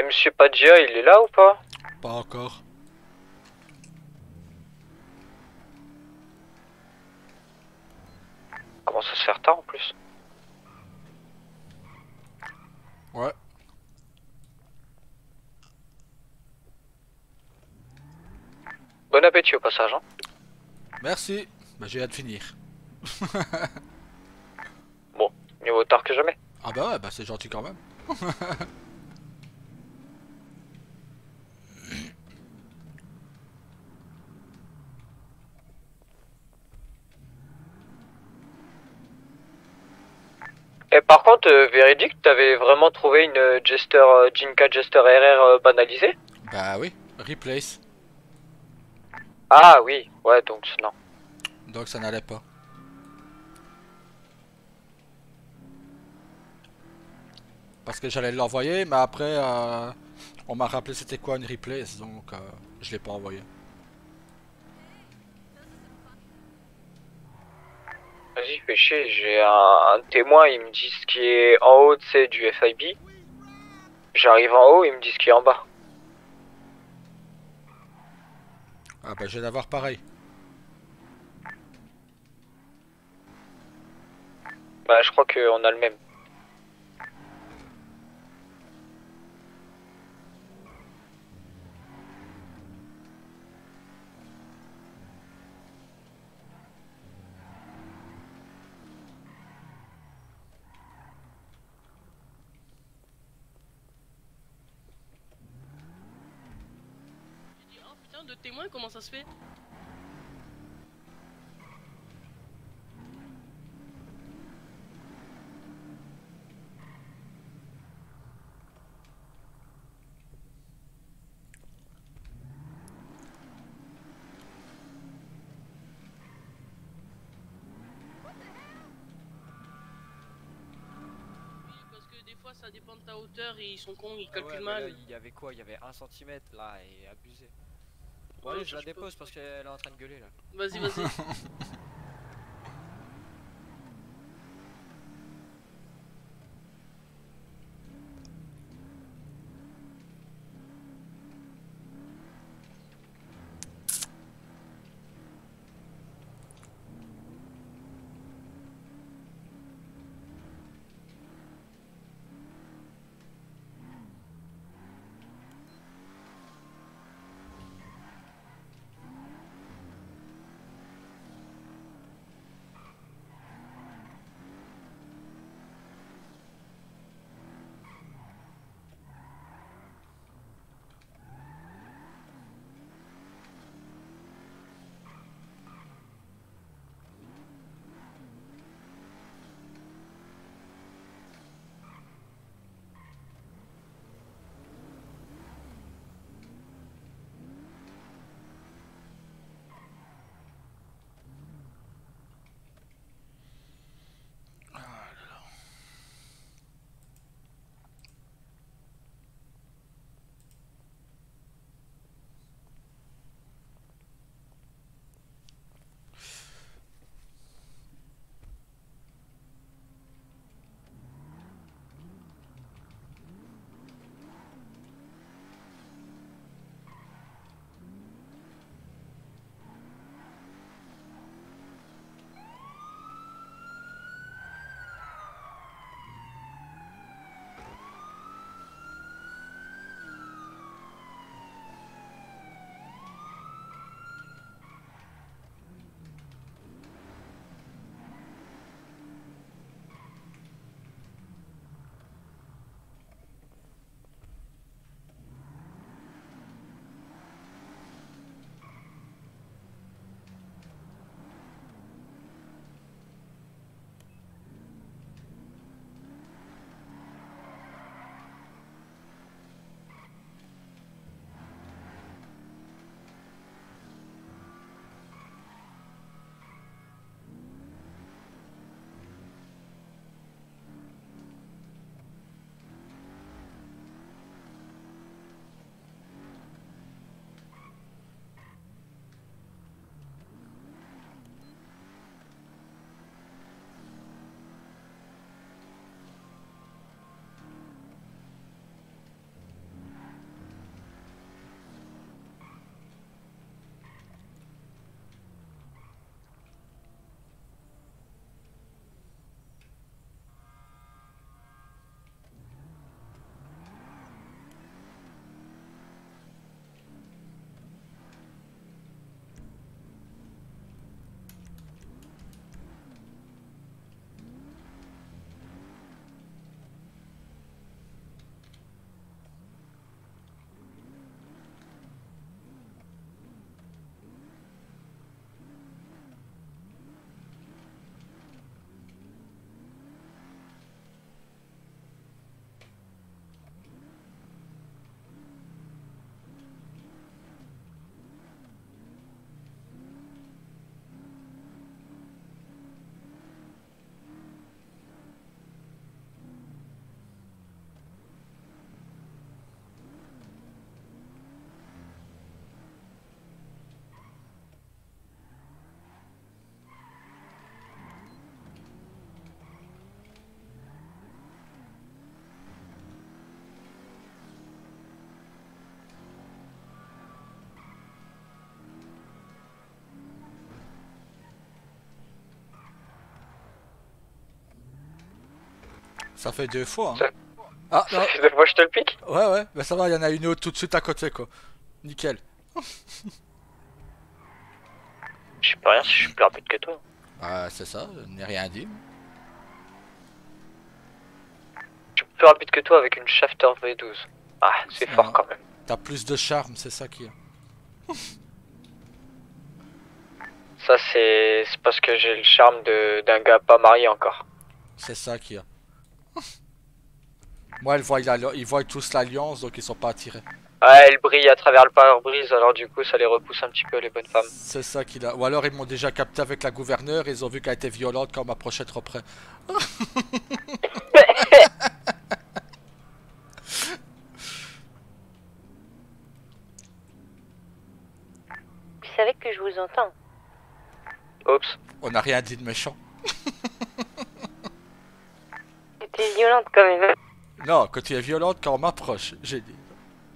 Et Monsieur Padilla, il est là ou pas? Pas encore. Comment ça se fait tard en plus? Ouais. Bon appétit au passage, hein. Merci. Bah j'ai hâte de finir. Bon, mieux vaut tard que jamais. Ah bah ouais, bah c'est gentil quand même. Et par contre, véridique, t'avais vraiment trouvé une Jester, Jinka Jester RR banalisée? Bah oui. Replace. Ah oui, ouais, donc non. Donc ça n'allait pas. Parce que j'allais l'envoyer, mais après on m'a rappelé c'était quoi une replace, donc je l'ai pas envoyé. Vas-y, fais chier, j'ai un témoin, il me dit ce qui est en haut, c'est du FIB. J'arrive en haut, il me dit ce qui est en bas. Ah bah je vais l'avoir pareil. Bah, je crois qu'on a le même. J'ai dit, oh putain, de témoin, comment ça se fait? Oui, parce que des fois ça dépend de ta hauteur et ils sont cons, ils Ah ouais, calculent mais là, mal. il y avait quoi? Il y avait 1 cm là et abusé. Bon, Ouais, allez, je ça, la je peux. dépose parce qu'elle est en train de gueuler là. Vas-y, vas-y. Ça fait 2 fois. Hein. Ça- Ah non, Ça fait 2 fois que je te le pique. ouais, mais ça va, il y en a une autre tout de suite à côté quoi. Nickel. Je sais pas rien si je suis plus rapide que toi. C'est ça, je n'ai rien dit. Je suis plus rapide que toi avec une Shafter V12. Ah, c'est Non. fort quand même. T'as plus de charme, c'est ça qui est. Ça, c'est parce que j'ai le charme d'un gars pas marié encore. C'est ça qui est. Moi, ils voient tous l'alliance, donc ils sont pas attirés. Ah, elle brille à travers le pare-brise, alors du coup, ça les repousse un petit peu, les bonnes femmes. C'est ça qu'il a. Ou alors ils m'ont déjà capté avec la gouverneure, ils ont vu qu'elle était violente quand on m'approchait trop près. Vous savez que je vous entends. Oups. On n'a rien dit de méchant. C'était violente quand même. Non, quand tu es violente, quand on m'approche, j'ai dit.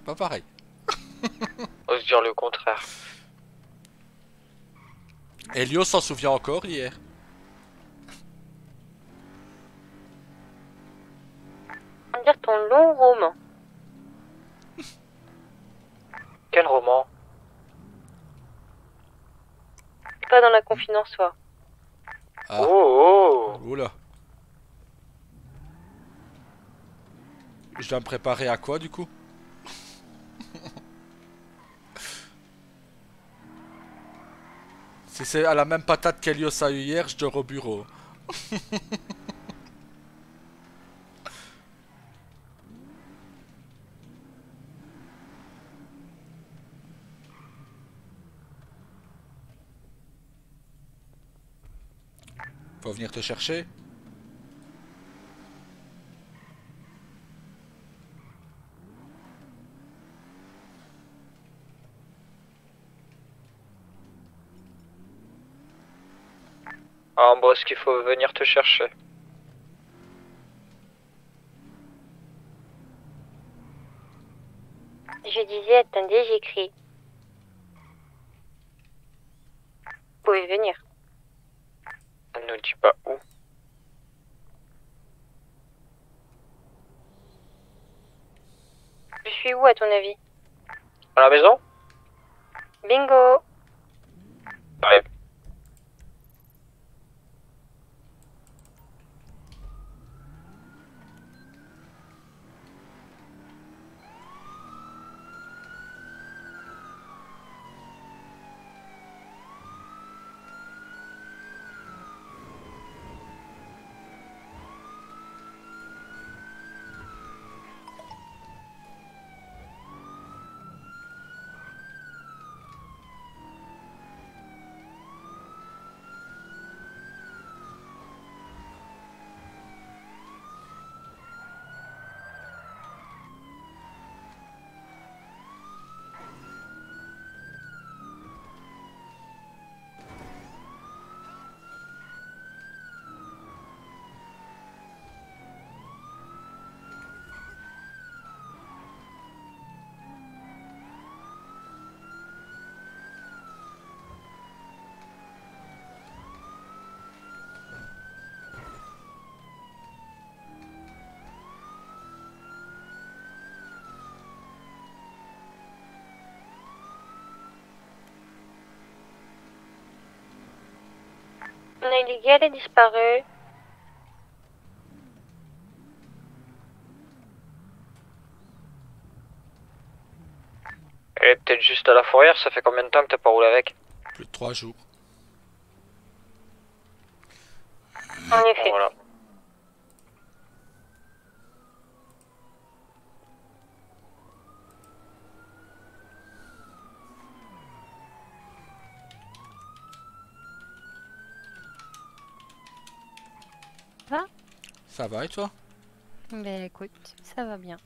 Pas pareil. Ose dire le contraire. Elio s'en souvient encore hier. On va dire ton long roman. Quel roman? C'est pas dans la confidence, soi. Ah. Oh, oh. Oula. Je dois me préparer à quoi du coup? Si c'est à la même patate qu'Elios a eu hier, je dors au bureau. Faut venir te chercher? Ah, bon, est-ce qu'il faut venir te chercher? Je disais, attendez, j'écris. Vous pouvez venir. Ne nous dis pas où. Je suis où à ton avis? À la maison? Bingo! Ouais. Mon illégale est disparu. Elle est peut-être juste à la fourrière, ça fait combien de temps que t'as pas roulé avec? Plus de 3 jours. En effet. Voilà. Ça va et toi? Ben écoute, ça va bien.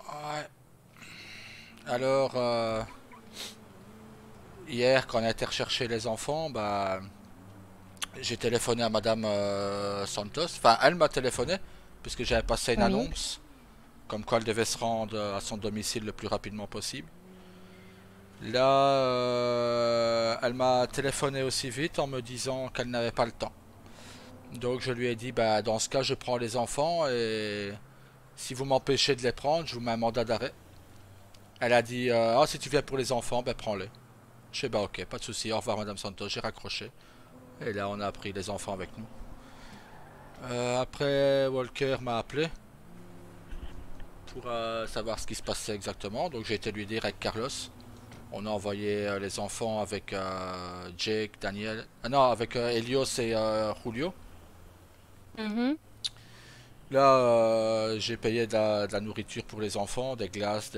Ouais. Alors, hier, quand on a été rechercher les enfants, bah, j'ai téléphoné à Madame Santos. Enfin, elle m'a téléphoné, puisque j'avais passé une Oui. annonce, comme quoi elle devait se rendre à son domicile le plus rapidement possible. Là, elle m'a téléphoné aussi vite en me disant qu'elle n'avait pas le temps. Donc je lui ai dit, bah dans ce cas, je prends les enfants et si vous m'empêchez de les prendre, je vous mets un mandat d'arrêt. Elle a dit, ah si tu viens pour les enfants, ben prends-les. Je fais, bah ok, pas de souci, au revoir Madame Santos, j'ai raccroché. Et là, on a pris les enfants avec nous. Après, Walker m'a appelé pour savoir ce qui se passait exactement. Donc j'ai été lui dire avec Carlos. On a envoyé les enfants avec Jake, Daniel. Ah non, avec Helios et Julio. Mhm. Là, j'ai payé de la nourriture pour les enfants, des glaces,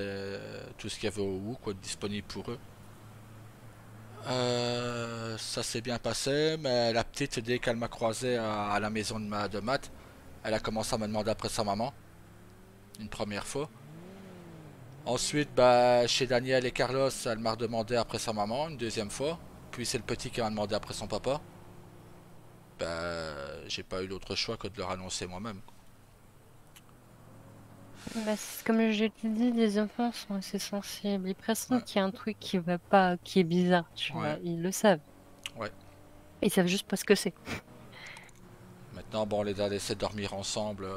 tout ce qu'il y avait au bout, quoi, disponible pour eux. Ça s'est bien passé, mais la petite, dès qu'elle m'a croisé à la maison de Matt, elle a commencé à me demander après sa maman, une première fois. Ensuite, bah, chez Daniel et Carlos, elle m'a redemandé après sa maman, une deuxième fois. Puis c'est le petit qui m'a demandé après son papa. Bah, j'ai pas eu d'autre choix que de leur annoncer moi-même. Bah, comme je te dis, les enfants sont assez sensibles. Ils Ouais, pressentent qu'il y a un truc qui va pas, qui est bizarre, tu ouais, vois. Ils le savent. ouais. Ils savent juste pas ce que c'est. Maintenant, bon, on les a laissés dormir ensemble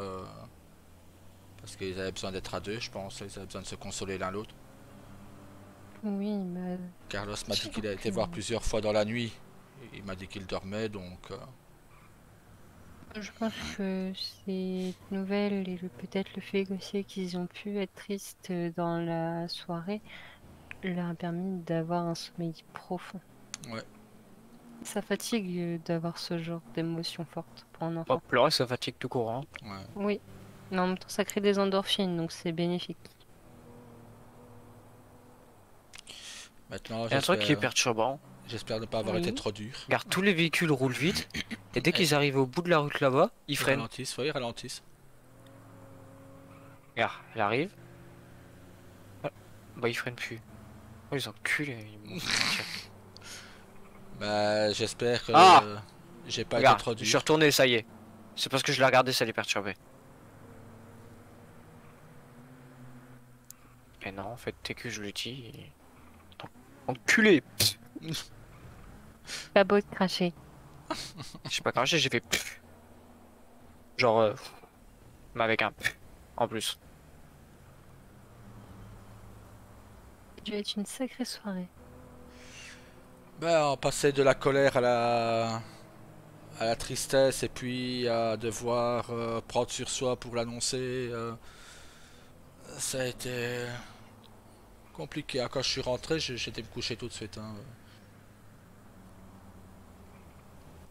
parce qu'ils avaient besoin d'être à deux, je pense. Ils avaient besoin de se consoler l'un l'autre. Oui, bah, Carlos m'a dit qu'il a été donc, voir plusieurs fois dans la nuit. Il m'a dit qu'il dormait, donc je pense que cette nouvelle et peut-être le fait aussi qu'ils ont pu être tristes dans la soirée leur a permis d'avoir un sommeil profond. ouais, Ça fatigue d'avoir ce genre d'émotions fortes pour un Bon, enfant. pleurer, ça fatigue tout court, hein. ouais. Oui, mais en même temps, ça crée des endorphines, donc c'est bénéfique. Maintenant, Il y a un truc qui est perturbant. j'espère ne pas avoir été Oui. trop dur. Regarde, tous les véhicules roulent vite. Et dès qu'ils arrivent au bout de la route là-bas, ils Ils freinent. ralentissent, oui, ils ralentissent. Regarde, il arrive. Ah, bah, ils freinent plus. Oh, les enculés, ils m'ont fait mentir. Bah, j'espère que Ah j'ai pas été Regarde, trop je suis dur. retourné, ça y est. C'est parce que je l'ai regardé, ça les perturbait. Mais non, en fait, t'es que je le dis. Enculé! Pas beau de cracher. J'ai pas craché, j'ai fait. Genre, mais avec un en plus. Ça a dû être une sacrée soirée. Bah, on passait de la colère à la tristesse et puis à devoir prendre sur soi pour l'annoncer. Ça a été compliqué. Ah, quand je suis rentré, j'étais me coucher tout de suite, hein.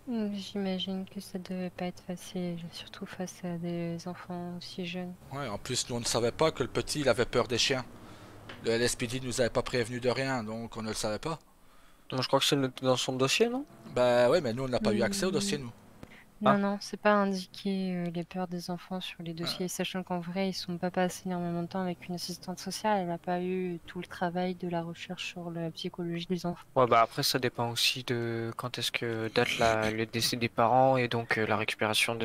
J'imagine que ça devait pas être facile, surtout face à des enfants aussi jeunes. Ouais, en plus, nous on ne savait pas que le petit il avait peur des chiens. Le LSPD nous avait pas prévenu de rien, donc on ne le savait pas. Moi, je crois que c'est noté dans son dossier, non? Bah ouais, mais nous on n'a pas eu accès au Hmm. dossier, nous. Non, Ah. non, c'est pas indiqué les peurs des enfants sur les Ah, dossiers, sachant qu'en vrai, ils sont pas passés énormément de temps avec une assistante sociale, elle n'a pas eu tout le travail de la recherche sur la psychologie des enfants. Ouais, bah après, ça dépend aussi de quand est-ce que date le décès des parents et donc la récupération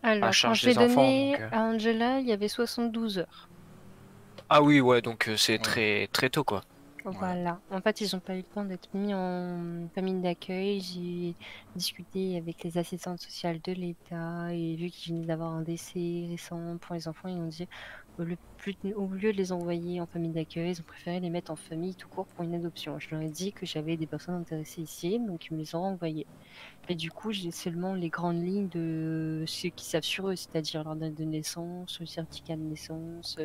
à la Alors, quand charge je l'ai des enfants. donné Donc, à Angela, il y avait 72 heures. ah oui, ouais, donc c'est ouais, très très tôt, quoi. ouais. Voilà. En fait, ils n'ont pas eu le temps d'être mis en famille d'accueil. J'ai discuté avec les assistantes sociales de l'État et vu qu'ils venaient d'avoir un décès récent pour les enfants, ils ont dit au lieu de les envoyer en famille d'accueil, ils ont préféré les mettre en famille tout court pour une adoption. Je leur ai dit que j'avais des personnes intéressées ici, donc ils me les ont renvoyés. Et du coup, j'ai seulement les grandes lignes de ce qu'ils savent sur eux, c'est-à-dire leur date de naissance, le certificat de naissance,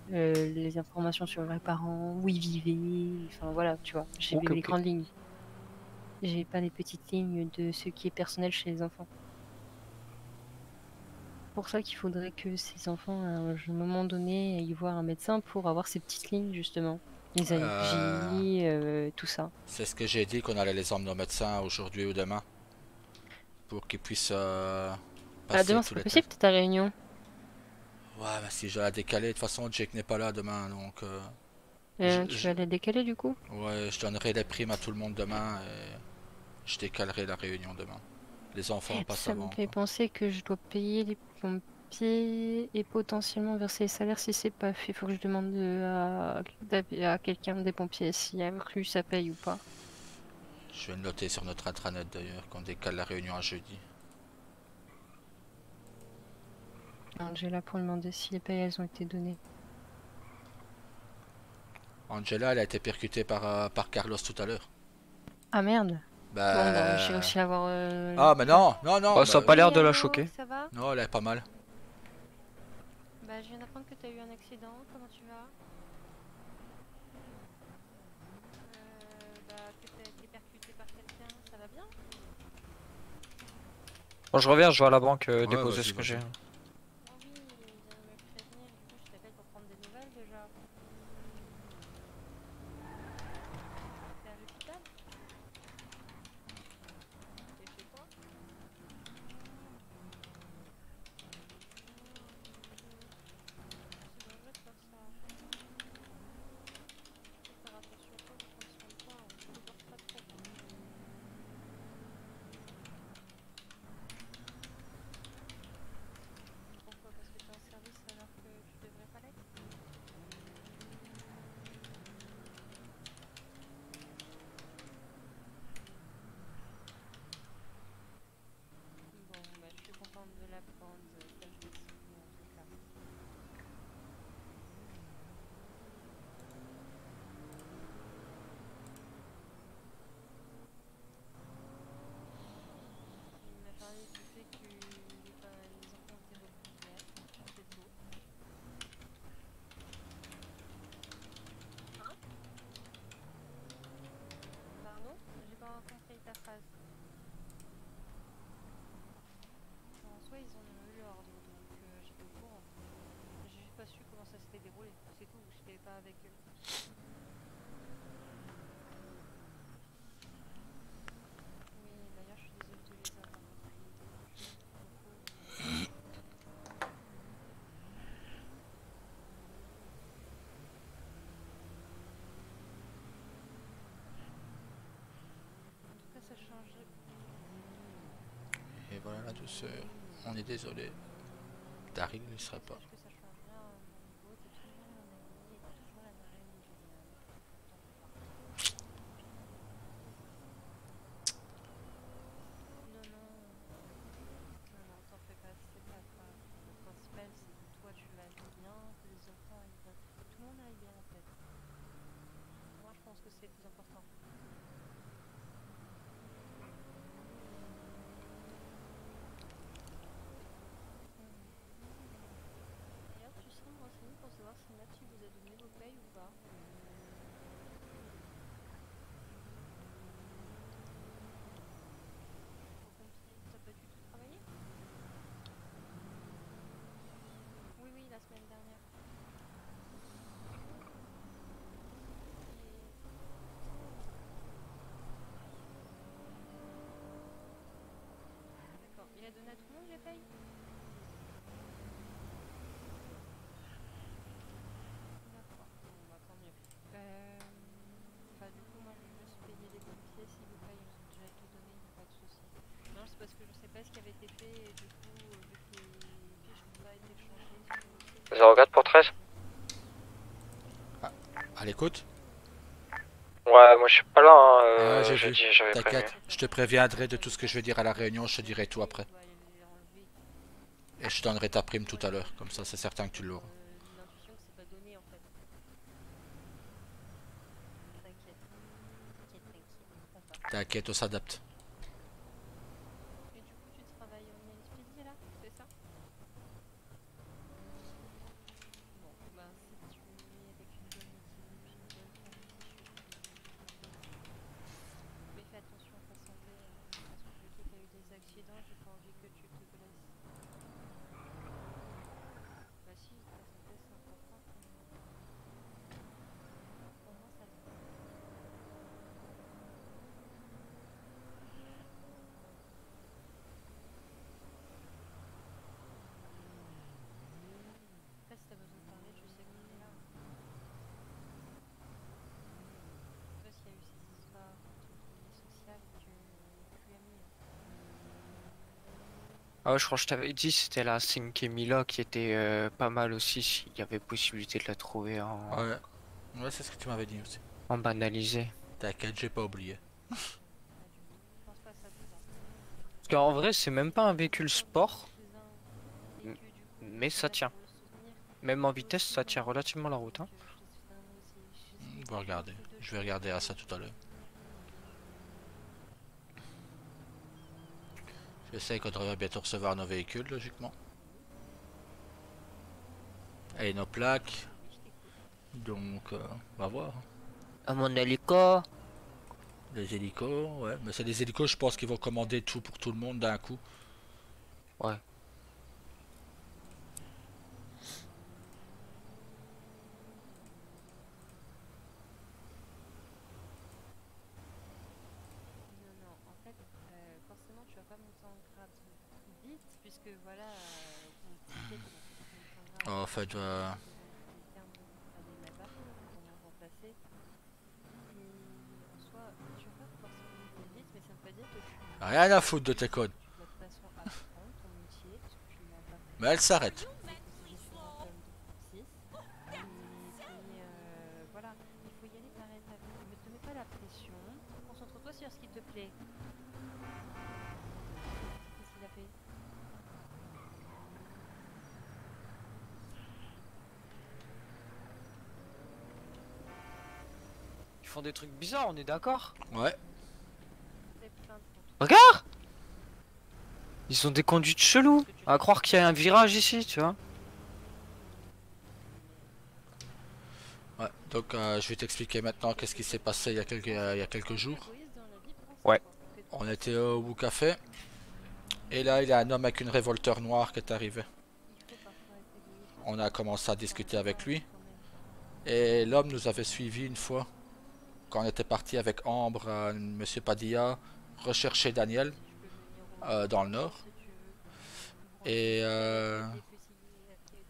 les informations sur leurs parents, où ils vivaient, enfin voilà, tu vois, j'ai Ok, les ok. grandes lignes. J'ai pas les petites lignes de ce qui est personnel chez les enfants. C'est pour ça qu'il faudrait que ces enfants, à un moment donné, aillent voir un médecin pour avoir ces petites lignes, justement. Les allergies, tout ça. C'est ce que j'ai dit qu'on allait les emmener au médecin aujourd'hui ou demain pour qu'ils puissent Ah, passer demain, tous c'est pas les possible, tests. t'as ta réunion. Ouais, mais si je la décaler, de toute façon Jake n'est pas là demain, donc Tu je- vas la décaler, du coup? ouais, je donnerai les primes à tout le monde demain et je décalerai la réunion demain. Les enfants passent Ça me avant, fait quoi. penser que je dois payer les pompiers et potentiellement verser les salaires si c'est pas fait. Faut que je demande à quelqu'un des pompiers si inclus ça paye ou pas. Je vais le noter sur notre intranet d'ailleurs, qu'on décale la réunion à jeudi. Angela pour demander si les payes elles ont été données. Angela, elle a été percutée par Carlos tout à l'heure. Ah merde. Bon, bah, j'ai Bah... réussi à avoir. Ah, mais non, non, non. Oh, ça a bah, pas l'air Oui, de la allô, choquer. Ça va? Non, elle est pas mal. Bah, je viens d'apprendre que t'as eu un accident. Comment tu vas? Bah, que t'as été percuté par quelqu'un. Ça va bien? Bon, je reviens, je vais à la banque Ouais, déposer vas-y, ce que j'ai. vas-y. Ah oui, il vient de me prévenir. Du coup, je t'appelle pour prendre des nouvelles déjà. T'es à l'hôpital? T'es chez toi? C'est dangereux de faire ça. Faut faire attention à toi, faut prendre soin de toi. On te porte pas trop. Pourquoi? Parce que t'es en service alors que tu devrais pas l'être? Bon, bah, je suis contente de l'apprendre. Ça me fait sourire en tout cas. Il m'a parlé du fait que les enfants étaient repris hier. C'est beau. Hein? Pardon? J'ai pas compris ta phrase. En soi, ils en ont eu l'ordre, donc j'étais au courant. J'ai juste pas su comment ça s'était déroulé. C'est tout, j'étais pas avec eux. Oui, d'ailleurs, je suis désolée de les avoir repris. En tout cas, ça change. Et voilà la douceur. On est désolé. Daryl ne serait pas. Sache que ça change rien à mon niveau. T'es toujours mon ami et t'es toujours la marraine de Julian. T'en fais pas. Non, non. Non, non, t'en fais pas, c'est pas grave. Le principal, c'est que toi, tu vas bien, que les enfants aillent bien. Que tout le monde aille bien, en fait. Moi, je pense que c'est le plus important. D'ailleurs, tu serais me renseigner pour savoir si Mathieu vous a donné vos payes ou pas. Au pompier, t'as pas du tout travaillé? Oui, oui, la semaine dernière. D'accord. Il a donné à tout le monde les payes? D'accord. Bon, bah tant mieux. Bah du coup, moi je vais juste payer les pompiers si vos payes elles ont déjà été données, il n'y a pas de souci. Non, c'est parce que je sais pas ce qui avait été fait et du coup, vu que les fiches n'ont pas été changées sur le dossier. 04 pour 13. À l'écoute. Ouais, moi je suis pas là, hein, Ah, j'ai j'ai vu. dit, j'avais prévenu. T'inquiète, je te préviendrai de tout ce que je vais dire à la réunion, je te dirai tout après. On doit les enlever. Et je te donnerai ta prime tout à l'heure, comme ça c'est certain que tu l'auras. L'intuition que c'est pas donné en fait. T'inquiète. T'inquiète. On va. T'inquiète, on s'adapte. Et du coup, tu travailles en expédié là, c'est ça? Bon, bah si tu es avec une bonne équipe, une bonne famille, mais fais attention à ta santé, parce que vu que tu as eu des accidents, j'ai pas envie que tu te blesses. Bah si, ta santé c'est important pour moi. Pour moi, ça l'est. Après, si t'as besoin de parler, je sais que t'es là. Parce qu'il y a eu ces histoires entre guillemets sociales que tu as mis. Ah ouais, je crois que je t'avais dit, c'était la 5 Mila qui était pas mal aussi, s'il y avait possibilité de la trouver Ouais, ouais c'est ce que tu m'avais dit aussi. en banalisé. T'inquiète, j'ai pas oublié. Pas du tout. Je pense pas à ça dedans. Parce qu'en vrai, c'est même pas un véhicule sport. Et que du coup, Mais ça tient. Même en vitesse, ça tient relativement la route. Hein. On va regarder. Je vais regarder à ça tout à l'heure. Je sais qu'on devrait bientôt recevoir nos véhicules, logiquement. Et nos plaques. Donc, on va voir. À mon hélico. Les hélicos, ouais. Mais c'est des hélicos, je pense qu'ils vont commander tout pour tout le monde d'un coup. Ouais. Non, non, en fait, forcément, tu vas pas monter en grade vite, puisque voilà, ton ticket commence à monter en grade. En fait, Les termes de contrat des là-bas, pour me remplacer. Et en soi, tu vas pas forcément monter vite, mais ça veut pas dire que tu rien à foutre de tes codes. tu dois de toute façon apprendre ton métier, parce que tu ne l'as pas fait. Mais elle s'arrête. C'est considéré comme de 6. Et puis, voilà, il faut y aller par étapes. Ne te mets pas la pression. Concentre-toi sur ce qui te plaît. Qu'est-ce qu'il a fait? Ils font des trucs bizarres, on est d'accord? Ouais. C'est plainte pour toi. Regarde! Ils ont des conduites cheloues. À croire qu'il y a un virage ici, tu vois. Ouais. Donc, je vais t'expliquer maintenant qu'est-ce qui s'est passé il y a quelques jours. Égoïste dans la vie, prends Ouais. ça, quoi. Que On était au Woo Café. Et là, il y a un homme avec une révolteur noire qui est arrivé. il faut parfois être égoïste. On a commencé à discuter avec lui. Quand même. Et l'homme nous avait suivis une fois. Quand on était parti avec Ambre, Monsieur Padilla, rechercher Daniel Tu peux venir au dans le nord. si tu veux. Et, Les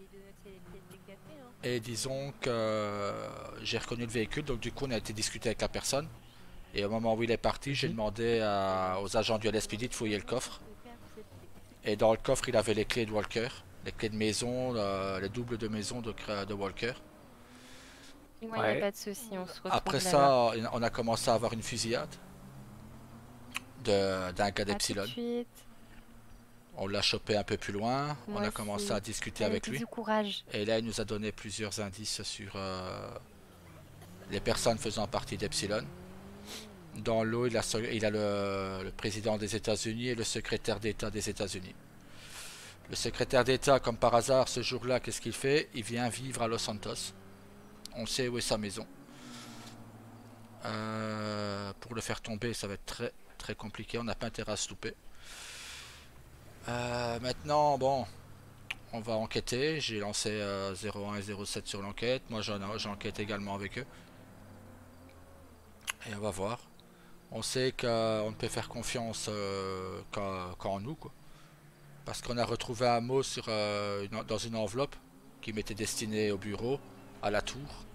deux axes et les pièces décapées, hein. et disons que j'ai reconnu le véhicule. Donc du coup, on a été discuter avec la personne. Et au moment où il est parti, j'ai demandé aux agents du LSPD de fouiller le coffre. Et dans le coffre, il avait les clés de Walker. Les clés de maison, les doubles de maison de Walker. Moi, il n'y Ouais. a pas de souci, on se retrouve Après là-bas. ça, on a commencé à avoir une fusillade d'un gars À tout de d'Epsilon. suite. On l'a chopé un peu plus loin. On Moi a commencé aussi. à discuter Allez, avec lui. bisous, courage. Et là, il nous a donné plusieurs indices sur les personnes faisant partie d'Epsilon. Dans l'eau, il a le président des États-Unis et le secrétaire d'État des États-Unis. Le secrétaire d'État, comme par hasard, ce jour-là, qu'est-ce qu'il fait? Il vient vivre à Los Santos. On sait où est sa maison. Pour le faire tomber, ça va être très très compliqué. On n'a pas intérêt à se louper. Maintenant, bon, on va enquêter. J'ai lancé 01 et 07 sur l'enquête. Moi, j'enquête également avec eux. Et on va voir. On sait qu'on ne peut faire confiance qu'en nous, quoi. Parce qu'on a retrouvé un mot dans une enveloppe qui m'était destinée au bureau, à la tour.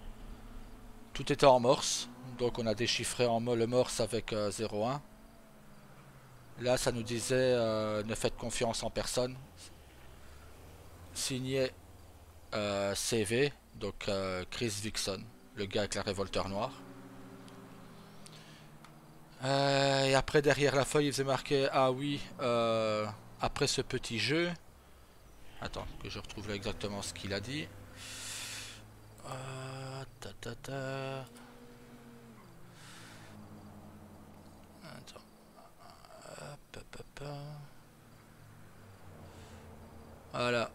Tout était en morse. Donc on a déchiffré le morse avec 01. Là, ça nous disait ne faites confiance en personne. Signé CV, donc Chris Vixon, le gars avec la révolteur noire. Et après, derrière la feuille, il faisait marquer ah oui, après ce petit jeu. Attends, que je retrouve là exactement ce qu'il a dit. Attends. Voilà.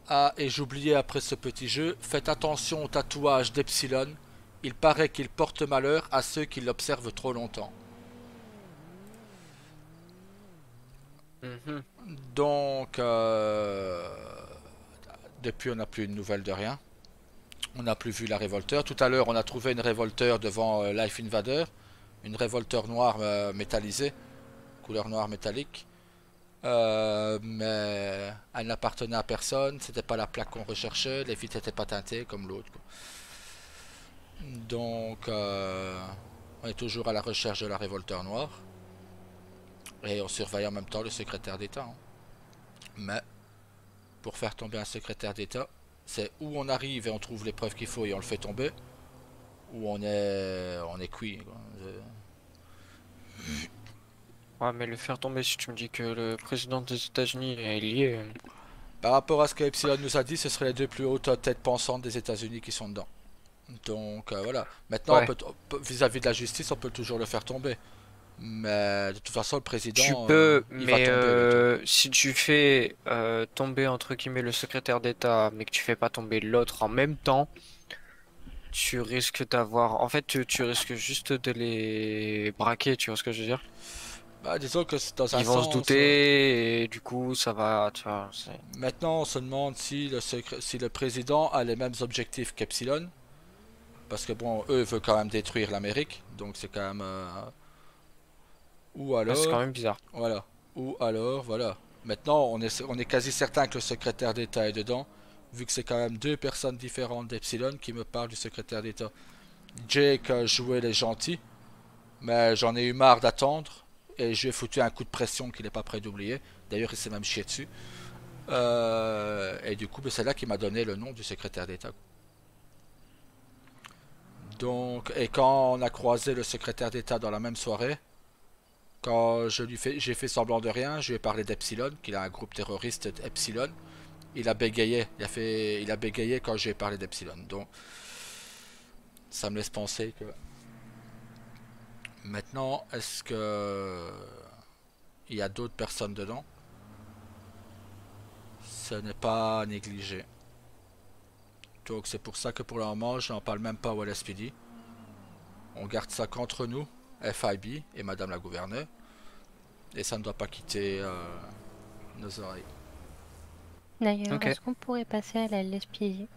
Ah, et j'oubliais après ce petit jeu, faites attention au tatouage d'Epsilon. Il paraît qu'il porte malheur à ceux qui l'observent trop longtemps. Donc, depuis, on n'a plus de nouvelles de rien. On n'a plus vu la révolteur. Tout à l'heure, on a trouvé une révolteur devant Life Invader. Une révolteur noire métallisée. Couleur noire métallique. Mais elle n'appartenait à personne. C'était pas la plaque qu'on recherchait. Les vitres n'étaient pas teintées comme l'autre. Donc, on est toujours à la recherche de la révolteur noire. Et on surveille en même temps le secrétaire d'État. Hein. Mais, pour faire tomber un secrétaire d'État, c'est où on arrive et on trouve les preuves qu'il faut et on le fait tomber, ou on est cuit. Ouais, mais le faire tomber, si tu me dis que le président des États-Unis est lié. Par rapport à ce que Epsilon nous a dit, ce seraient les deux plus hautes têtes pensantes des États-Unis qui sont dedans. Donc voilà. Maintenant, Ouais. vis-à-vis de la justice, on peut toujours le faire tomber. Mais de toute façon, le Tu président, peux, il va mais tomber bientôt. si tu fais tomber entre guillemets le secrétaire d'État, mais que tu fais pas tomber l'autre en même temps, tu risques d'avoir. En fait, tu risques juste de les braquer, tu vois ce que je veux dire? Bah, disons que c'est dans un Ils vont se sens. douter et du coup, ça va. Tu vois, Maintenant, on se demande si si le président a les mêmes objectifs qu'Epsilon. Parce que bon, eux veulent quand même détruire l'Amérique. Donc c'est quand même. Ou ouais, c'est quand alors. même bizarre. Voilà. Ou alors, voilà. Maintenant, on est quasi certain que le secrétaire d'État est dedans. Vu que c'est quand même deux personnes différentes d'Epsilon qui me parlent du secrétaire d'État. Jake jouait les gentils. Mais j'en ai eu marre d'attendre. Et je lui ai foutu un coup de pression qu'il n'est pas prêt d'oublier. D'ailleurs, il s'est même chié dessus. Et du coup, ben, c'est là qu'il m'a donné le nom du secrétaire d'État. Donc, et quand on a croisé le secrétaire d'État dans la même soirée, quand j'ai fait semblant de rien, je lui ai parlé d'Epsilon, qu'il a un groupe terroriste Epsilon. Il a bégayé, il a bégayé quand je lui ai parlé d'Epsilon. Donc, ça me laisse penser que. Maintenant, est-ce que il y a d'autres personnes dedans? Ce n'est pas négligé. Donc c'est pour ça que pour le moment, je n'en parle même pas au LSPD. On garde ça qu'entre nous, FIB et Madame la gouverneure. Et ça ne doit pas quitter nos oreilles. D'ailleurs, Ok. est-ce qu'on pourrait passer à la LSPJ?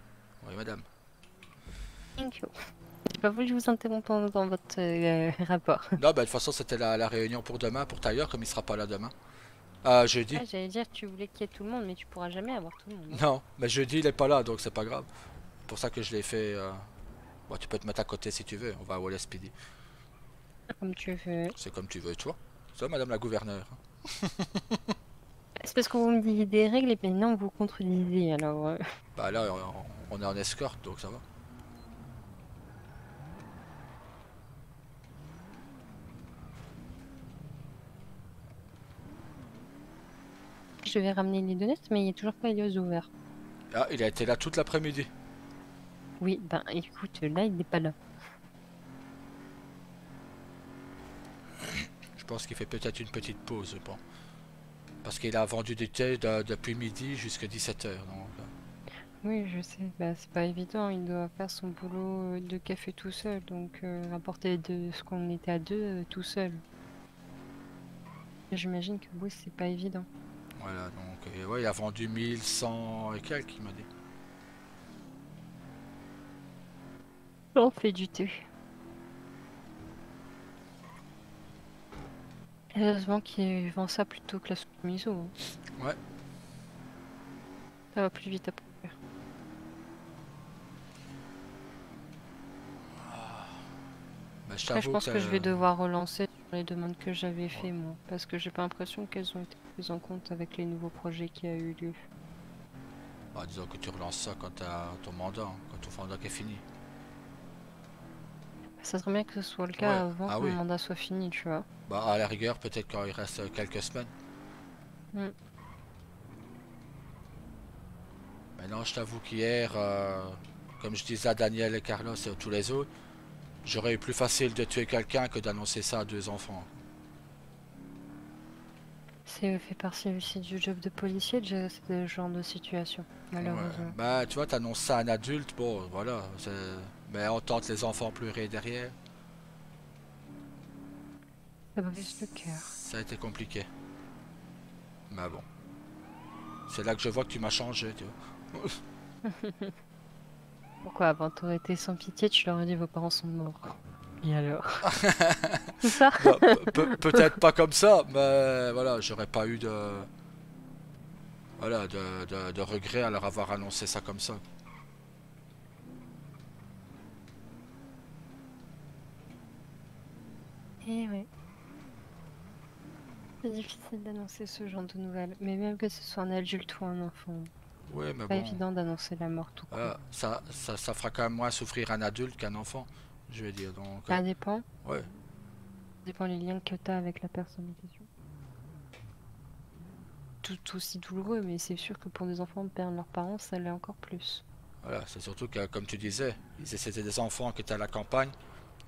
Oui, madame. Thank you. J'ai pas voulu vous interrompre dans votre rapport. Non, bah, de toute façon, c'était la réunion pour demain, pour Tailleur, comme il sera pas là demain. Jeudi. Ah, j'allais dire, tu voulais qu'il y ait tout le monde, mais tu pourras jamais avoir tout le monde, hein. Non, mais jeudi, il est pas là, donc c'est pas grave. C'est pour ça que je l'ai fait. Bon, tu peux te mettre à côté si tu veux, on va au LSPD. Comme tu veux. C'est comme tu veux, toi. Ça, madame la gouverneure. C'est parce que vous me disiez des règles et maintenant vous contredisez, alors... Bah là, on est en escorte, donc ça va. Je vais ramener les donuts, mais il n'y a toujours pas les ouverts. Ah, il a été là toute l'après-midi. Oui, ben écoute, là il n'est pas là. Je pense qu'il fait peut-être une petite pause, je pense. Parce qu'il a vendu du thé depuis midi jusqu'à 17h. Donc, Oui, je sais, bah c'est pas évident, il doit faire son boulot de café tout seul, donc rapporter de ce qu'on était à deux tout seul. J'imagine que oui, c'est pas évident. voilà, donc ouais, il a vendu 1100 et quelques, il m'a dit. On fait du thé. Heureusement qu'il vend ça plutôt que la soupe miso, hein. Ouais. Ça va plus vite à produire. Bah, je Après, je t'avoue pense que je vais que. devoir relancer sur les demandes que j'avais fait moi, parce que j'ai pas l'impression qu'elles ont été prises en compte avec les nouveaux projets qui a eu lieu. Bah, disons que tu relances ça quand t'as ton mandat, hein, quand ton mandat est fini. Ça serait bien que ce soit le Ouais, cas avant ah que oui. mon mandat soit fini, tu vois. Bah, à la rigueur, peut-être quand il reste quelques semaines. Mm. Maintenant, je t'avoue qu'hier, comme je disais à Daniel et Carlos et à tous les autres, j'aurais eu plus facile de tuer quelqu'un que d'annoncer ça à deux enfants. C'est fait partie aussi du job de policier de gérer ce genre de situation, Ouais. malheureusement. Bah, tu vois, t'annonces ça à un adulte, bon, voilà. Mais on tente les enfants pleurer derrière. Ça brise le cœur. Ça a été compliqué. Mais bon. C'est là que je vois que tu m'as changé, tu vois. Pourquoi avant t'aurais été sans pitié, tu leur aurais dit vos parents sont morts. Et alors? C'est ça? Non, peut-être pas comme ça, mais voilà, j'aurais pas eu de. Voilà, de regret à leur avoir annoncé ça comme ça. Eh ouais. C'est difficile d'annoncer ce genre de nouvelles, mais même que ce soit un adulte ou un enfant. Ouais, mais Pas bon. évident d'annoncer la mort tout court. Voilà, ça fera quand même moins souffrir un adulte qu'un enfant, je vais dire. Donc, Ça dépend. ouais. Ça dépend les liens que tu as avec la personne en question. tout aussi douloureux, mais c'est sûr que pour des enfants, perdre leurs parents, ça l'est encore plus. Voilà, c'est surtout que, comme tu disais, c'était des enfants qui étaient à la campagne,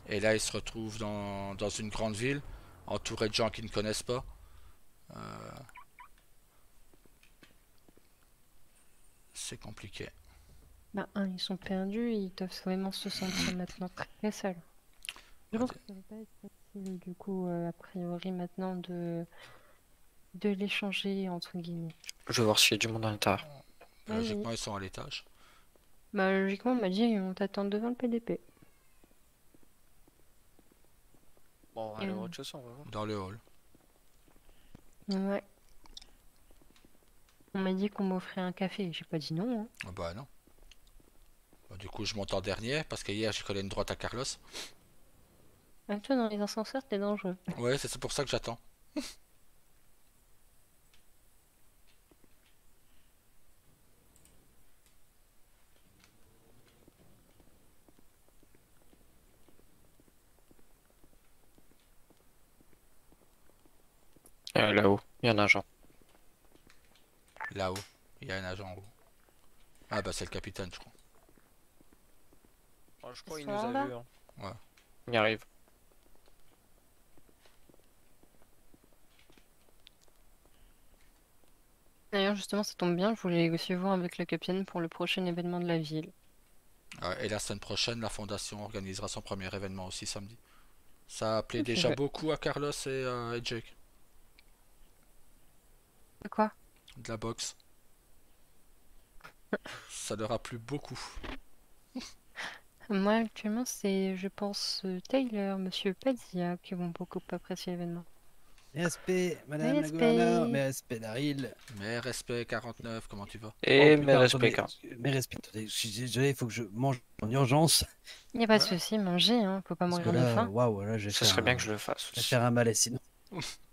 et là ils se retrouvent dans une grande ville, entourés de gens qu'ils ne connaissent pas. Euh, c'est compliqué. Bah, ils sont perdus, ils doivent vraiment se sentir maintenant très seuls. Je pense que ça va pas être facile, du coup, a priori, maintenant, de l'échanger, entre guillemets. Je vais voir s'il y a du monde à l'intérieur. Vas-y. Logiquement, ils sont à l'étage. Bah, logiquement, on m'a dit, on t'attend devant le PDP. Bon, allez, au rez-de-chaussée, on va voir. Dans le hall. Ouais. On m'a dit qu'on m'offrait un café, j'ai pas dit non, hein. Ah bah non. Bah, du coup, je monte en dernier, parce que hier j'ai collé une droite à Carlos. Ah, toi, dans les ascenseurs, t'es dangereux. Ouais, c'est pour ça que j'attends. Là-haut, il y a un agent. Là-haut, il y a un agent en haut. Ah bah c'est le capitaine, je crois. Oh, je crois Ils qu'il sont nous en a bas vus. Hein. Ouais. Il arrive. D'ailleurs, justement, ça tombe bien, je voulais aussi voir avec le capitaine pour le prochain événement de la ville. Et la semaine prochaine, la fondation organisera son premier événement aussi samedi. Ça a appelé Ok, déjà ouais. beaucoup à Carlos et Jake. De quoi? De la boxe. Ça leur a plu beaucoup. Moi, actuellement, c'est, je pense, Taylor, Monsieur Padilla, qui vont beaucoup apprécier l'événement. Mes respects, madame la Respect. gouverneure, mes respects, Daryl. Mais respect 49, comment tu vas? Et Oh, mes putain, respects. attendez, mes respects, attendez, je suis désolé, il faut que je mange en urgence. Il n'y a pas de Ouais. souci, manger, hein, faut pas Parce que mourir de là, faim. waouh, là, je vais Ce faire serait bien un, que je le fasse je vais aussi. faire un malaise sinon.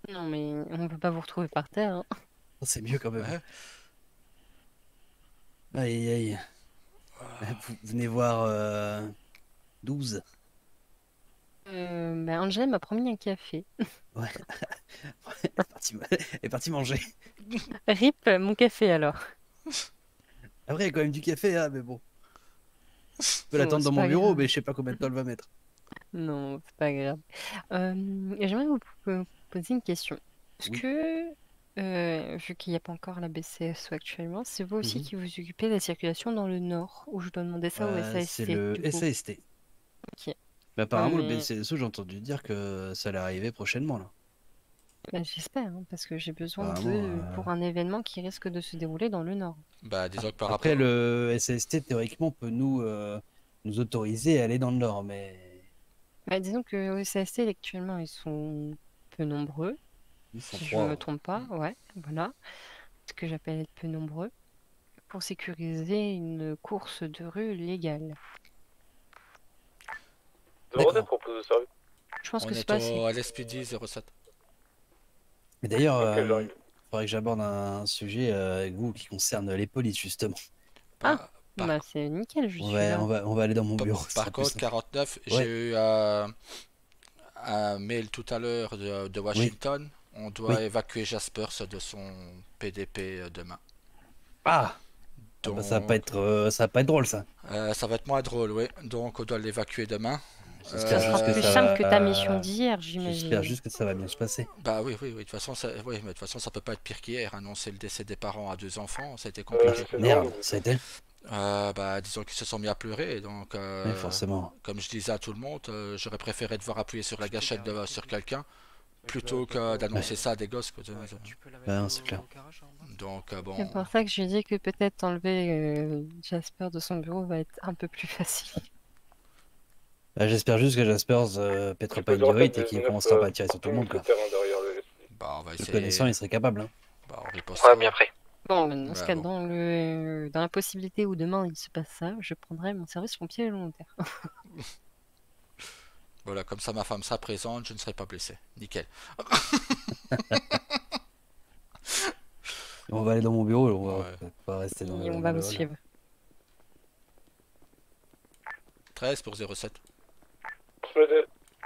Non, mais on ne peut pas vous retrouver par terre, hein. C'est mieux quand même. Ouais. Aïe, aïe. Vous venez voir 12. Angela m'a promis un café. Ouais. Elle est partie manger. RIP, mon café alors. Après, il y a quand même du café, hein, mais bon. Je peux Bon, l'attendre c'est dans mon pas bureau, grave. mais je sais pas combien de temps elle va mettre. Non, c'est pas grave. J'aimerais vous poser une question. Est-ce Oui. que, vu qu'il n'y a pas encore la BCSO actuellement, c'est vous aussi Mhm. qui vous occupez de la circulation dans le nord, ou je dois demander ça au C'est SAST, le du coup? SAST. Ok. Mais apparemment, le mais BCSO, j'ai entendu dire que ça allait arriver prochainement, là. j'espère, hein, parce que j'ai besoin Apparemment, d'eux pour un événement qui risque de se dérouler dans le nord. Bah disons que par Après, rapport... le SAST, théoriquement, peut nous autoriser à aller dans le Nord, mais Bah, disons que au SAST, actuellement, ils sont peu nombreux, ils sont si je ne me trois. trompe pas, ouais, voilà, ce que j'appelle être peu nombreux, pour sécuriser une course de rue légale. D'accord. propose ça. Je pense On que c'est est pas assez. à l'SPD 07. Mais d'ailleurs, Ok, il j'arrive. faudrait que j'aborde un sujet avec vous qui concerne les polices, justement. Ah, Par, bah c'est nickel, je On suis va, là. on va, on va aller dans mon par- bureau, ce par sera plus contre, simple. 49, Ouais. j'ai eu un mail tout à l'heure de Washington. On doit Oui. évacuer Jaspers de son PDP demain. Ah! Ah bah, ça va pas être drôle, ça. Ça va être moins drôle, oui. Donc on doit l'évacuer demain. J'espère Ça sera juste que plus ça simple que ta mission va. d'hier, J'espère j'imagine. juste que ça va bien se passer. Bah oui, oui, oui. De toute façon, oui, mais de toute façon, ça peut pas être pire qu'hier. Annoncer le décès des parents à 2 enfants, ça a été compliqué. C'est Merde, drôle. ça a été. Bah, disons qu'ils se sont mis à pleurer. Donc, Oui, forcément. comme je disais à tout le monde, j'aurais préféré devoir appuyer sur la gâchette sur quelqu'un plutôt que d'annoncer ça à des gosses, quoi. Tu peux la Bah non, mettre c'est clair. au garage en bas. Donc, C'est bon. pour ça que je lui ai dit que peut-être enlever Jasper de son bureau va être un peu plus facile. Bah, j'espère juste que Jaspers pètera pas une durite et qu'il commencera pas à tirer sur tout le monde, quoi. Bah, on va Le essayer. connaissant, il serait capable, hein. Bah, on riposte. Ouais, bien prêt. Bon, dans ce Bah, cas, bon. dans la possibilité où demain il se passe ça, je prendrai mon service pompier volontaire. Voilà, comme ça ma femme sera présente, je ne serai pas blessé. Nickel. On va aller dans mon bureau, on va Ouais. pas rester dans Et le on va dans vous le hall. suivre. 13 pour 07.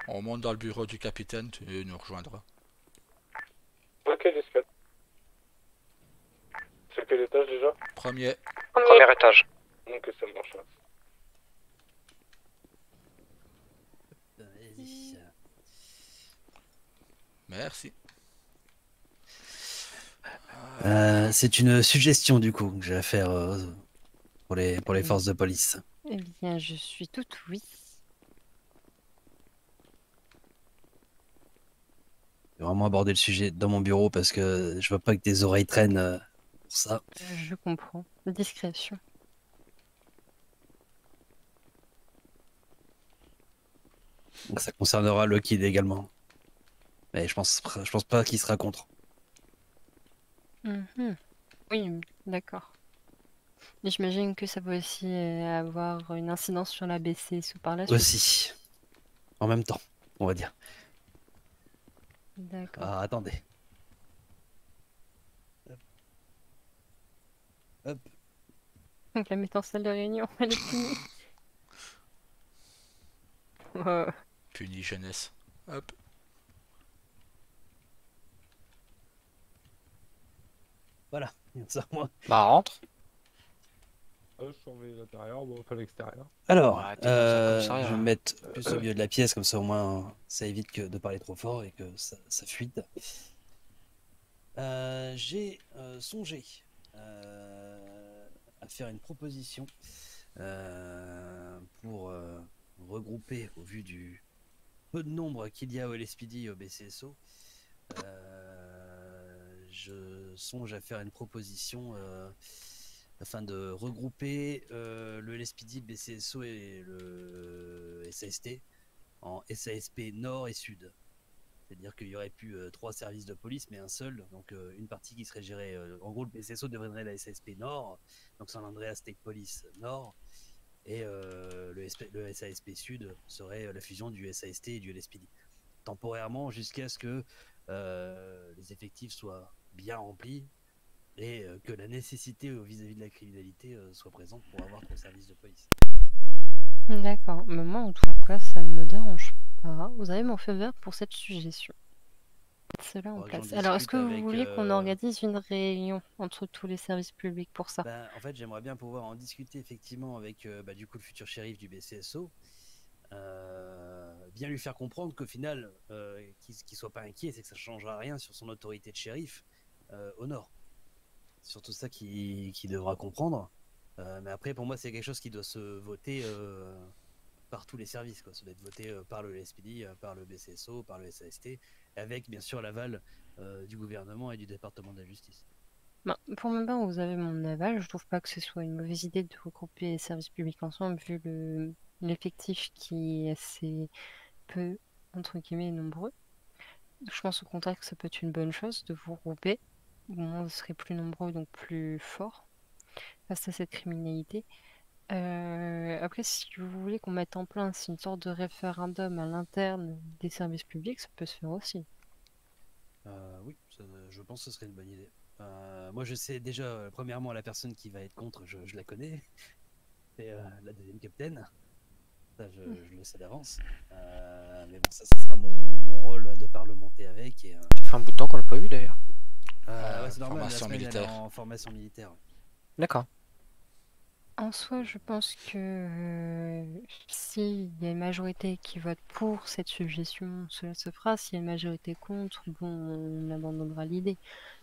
On monte dans le bureau du capitaine, tu nous rejoindras. Ok, discret. quel étage déjà? Premier. Premier étage. Ok, ça marche. Vas-y. Merci. C'est une suggestion du coup que j'ai à faire pour les forces de police. Eh bien, je suis toute oui. Je vais vraiment aborder le sujet dans mon bureau parce que je veux pas que tes oreilles traînent pour ça. Je comprends. Discrétion. Ça concernera Lockheed également. Mais je pense pas qu'il sera contre. Mhm. Oui, d'accord. Et j'imagine que ça va aussi avoir une incidence sur la BCSO par la suite. Aussi. En même temps, on va dire. D'accord. Ah, attendez. Hop. Donc la mettre en salle de réunion, elle est punie. Ouais. Puni jeunesse. Hop. Voilà, ça moi. Bah, rentre. Je surveille l'intérieur, bon, pas l'extérieur. Alors, Ouais, t'es dans un commissariat. je vais me mettre plus au milieu de la pièce, comme ça au moins ça évite de parler trop fort et que ça fuite. J'ai songé à faire une proposition pour regrouper, au vu du peu de nombre qu'il y a au LSPD et au BCSO, je songe à faire une proposition afin de regrouper le LSPD, le BCSO et le SAST en SASP Nord et Sud. C'est-à-dire qu'il y aurait plus 3 services de police, mais un seul. Donc une partie qui serait gérée. En gros, le BCSO deviendrait la SASP Nord, donc San Andreas State Police Nord. Et le SASP Sud serait la fusion du SAST et du LSPD. Temporairement, jusqu'à ce que les effectifs soient bien remplis et que la nécessité vis-à-vis de la criminalité soit présente pour avoir 3 services de police. D'accord. Mais moi, en tout cas, ça ne me dérange pas. Vous avez mon feu vert pour cette suggestion. Cela en Faudra que j'en place. Alors, est-ce que discute vous avec, voulez qu'on organise une réunion entre tous les services publics pour ça? En fait, j'aimerais bien pouvoir en discuter effectivement avec du coup le futur shérif du BCSO. Bien lui faire comprendre qu'au final, qu'il soit pas inquiet, c'est que ça changera rien sur son autorité de shérif au nord. C'est surtout ça qu'il devra comprendre. Mais après, pour moi, c'est quelque chose qui doit se voter par tous les services, quoi. Ça doit être voté par le SPD, par le BCSO, par le SAST, avec bien sûr l'aval du gouvernement et du département de la justice. Ben, pour ma part, vous avez mon aval. Je trouve pas que ce soit une mauvaise idée de regrouper les services publics ensemble, vu l'effectif qui est assez peu, entre guillemets, nombreux. Je pense au contraire que ça peut être une bonne chose de vous regrouper. Au moins, vous serez plus nombreux, donc plus forts face à cette criminalité. Après, si vous voulez qu'on mette en place une sorte de référendum à l'interne des services publics, ça peut se faire aussi. Oui, je pense que ce serait une bonne idée. Moi, je sais déjà, premièrement, la personne qui va être contre, je la connais. C'est la deuxième capitaine. Ça, je le sais d'avance. Mais bon, ça sera mon rôle de parlementer avec. Et, Ça fait un bout de temps qu'on l'a pas vu d'ailleurs. ouais, c'est normal, la Formation semaine, elle est militaire. en formation militaire. D'accord. En soi, je pense que s'il y a une majorité qui vote pour cette suggestion, cela se fera. S'il y a une majorité contre, bon, on abandonnera l'idée.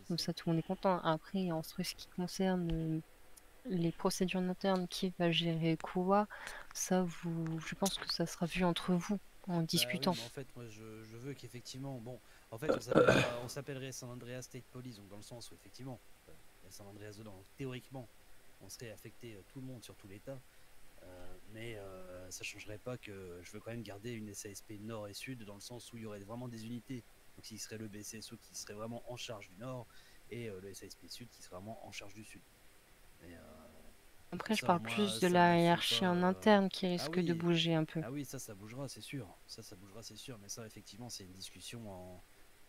Comme ça, tout le monde est content. Après, en ce qui concerne les procédures internes, qui va gérer quoi, ça, je pense que ça sera vu entre vous en discutant. Oui, mais en fait, moi, je veux qu'effectivement, bon, en fait, on s'appellerait San Andreas State Police, donc dans le sens où effectivement, il y a San Andreas dedans. Donc, théoriquement, on serait affecté tout le monde sur tout l'État, mais ça changerait pas que je veux quand même garder une SASP Nord et Sud, dans le sens où il y aurait vraiment des unités. Donc, il serait le BCSO qui serait vraiment en charge du Nord et le SASP Sud qui serait vraiment en charge du Sud. Mais, Après, je ça, parle moi, plus de ça la me fait hiérarchie pas, en interne qui risque oui. de bouger un peu. Ah oui, ça bougera, c'est sûr. Ça bougera, c'est sûr. Mais ça, effectivement, c'est une discussion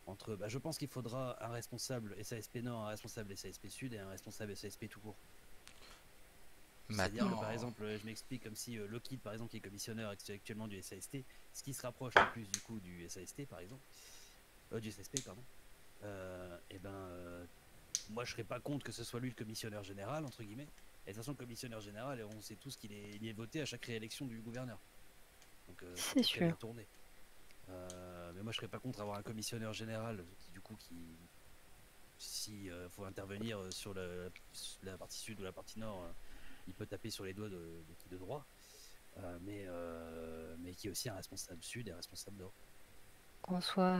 entre. Je pense qu'il faudra un responsable SASP Nord, un responsable SASP Sud et un responsable SASP tout court. C'est-à-dire que, Maintenant, par exemple, je m'explique comme si Lockheed, par exemple, qui est commissionneur actuellement du SAST, ce qui se rapproche le plus du coup du SAST, par exemple, du SASP, pardon, moi je serais pas contre que ce soit lui le commissionnaire général, entre guillemets. Et de toute façon, le commissionnaire général, on sait tous il est voté à chaque réélection du gouverneur. Donc ça peut C'est très bien sûr. tourner. Mais moi je serais pas contre avoir un commissionnaire général si faut intervenir sur la partie sud ou la partie nord, il peut taper sur les doigts de qui de droit. Mais qui est aussi un responsable sud et un responsable nord. Qu'on soit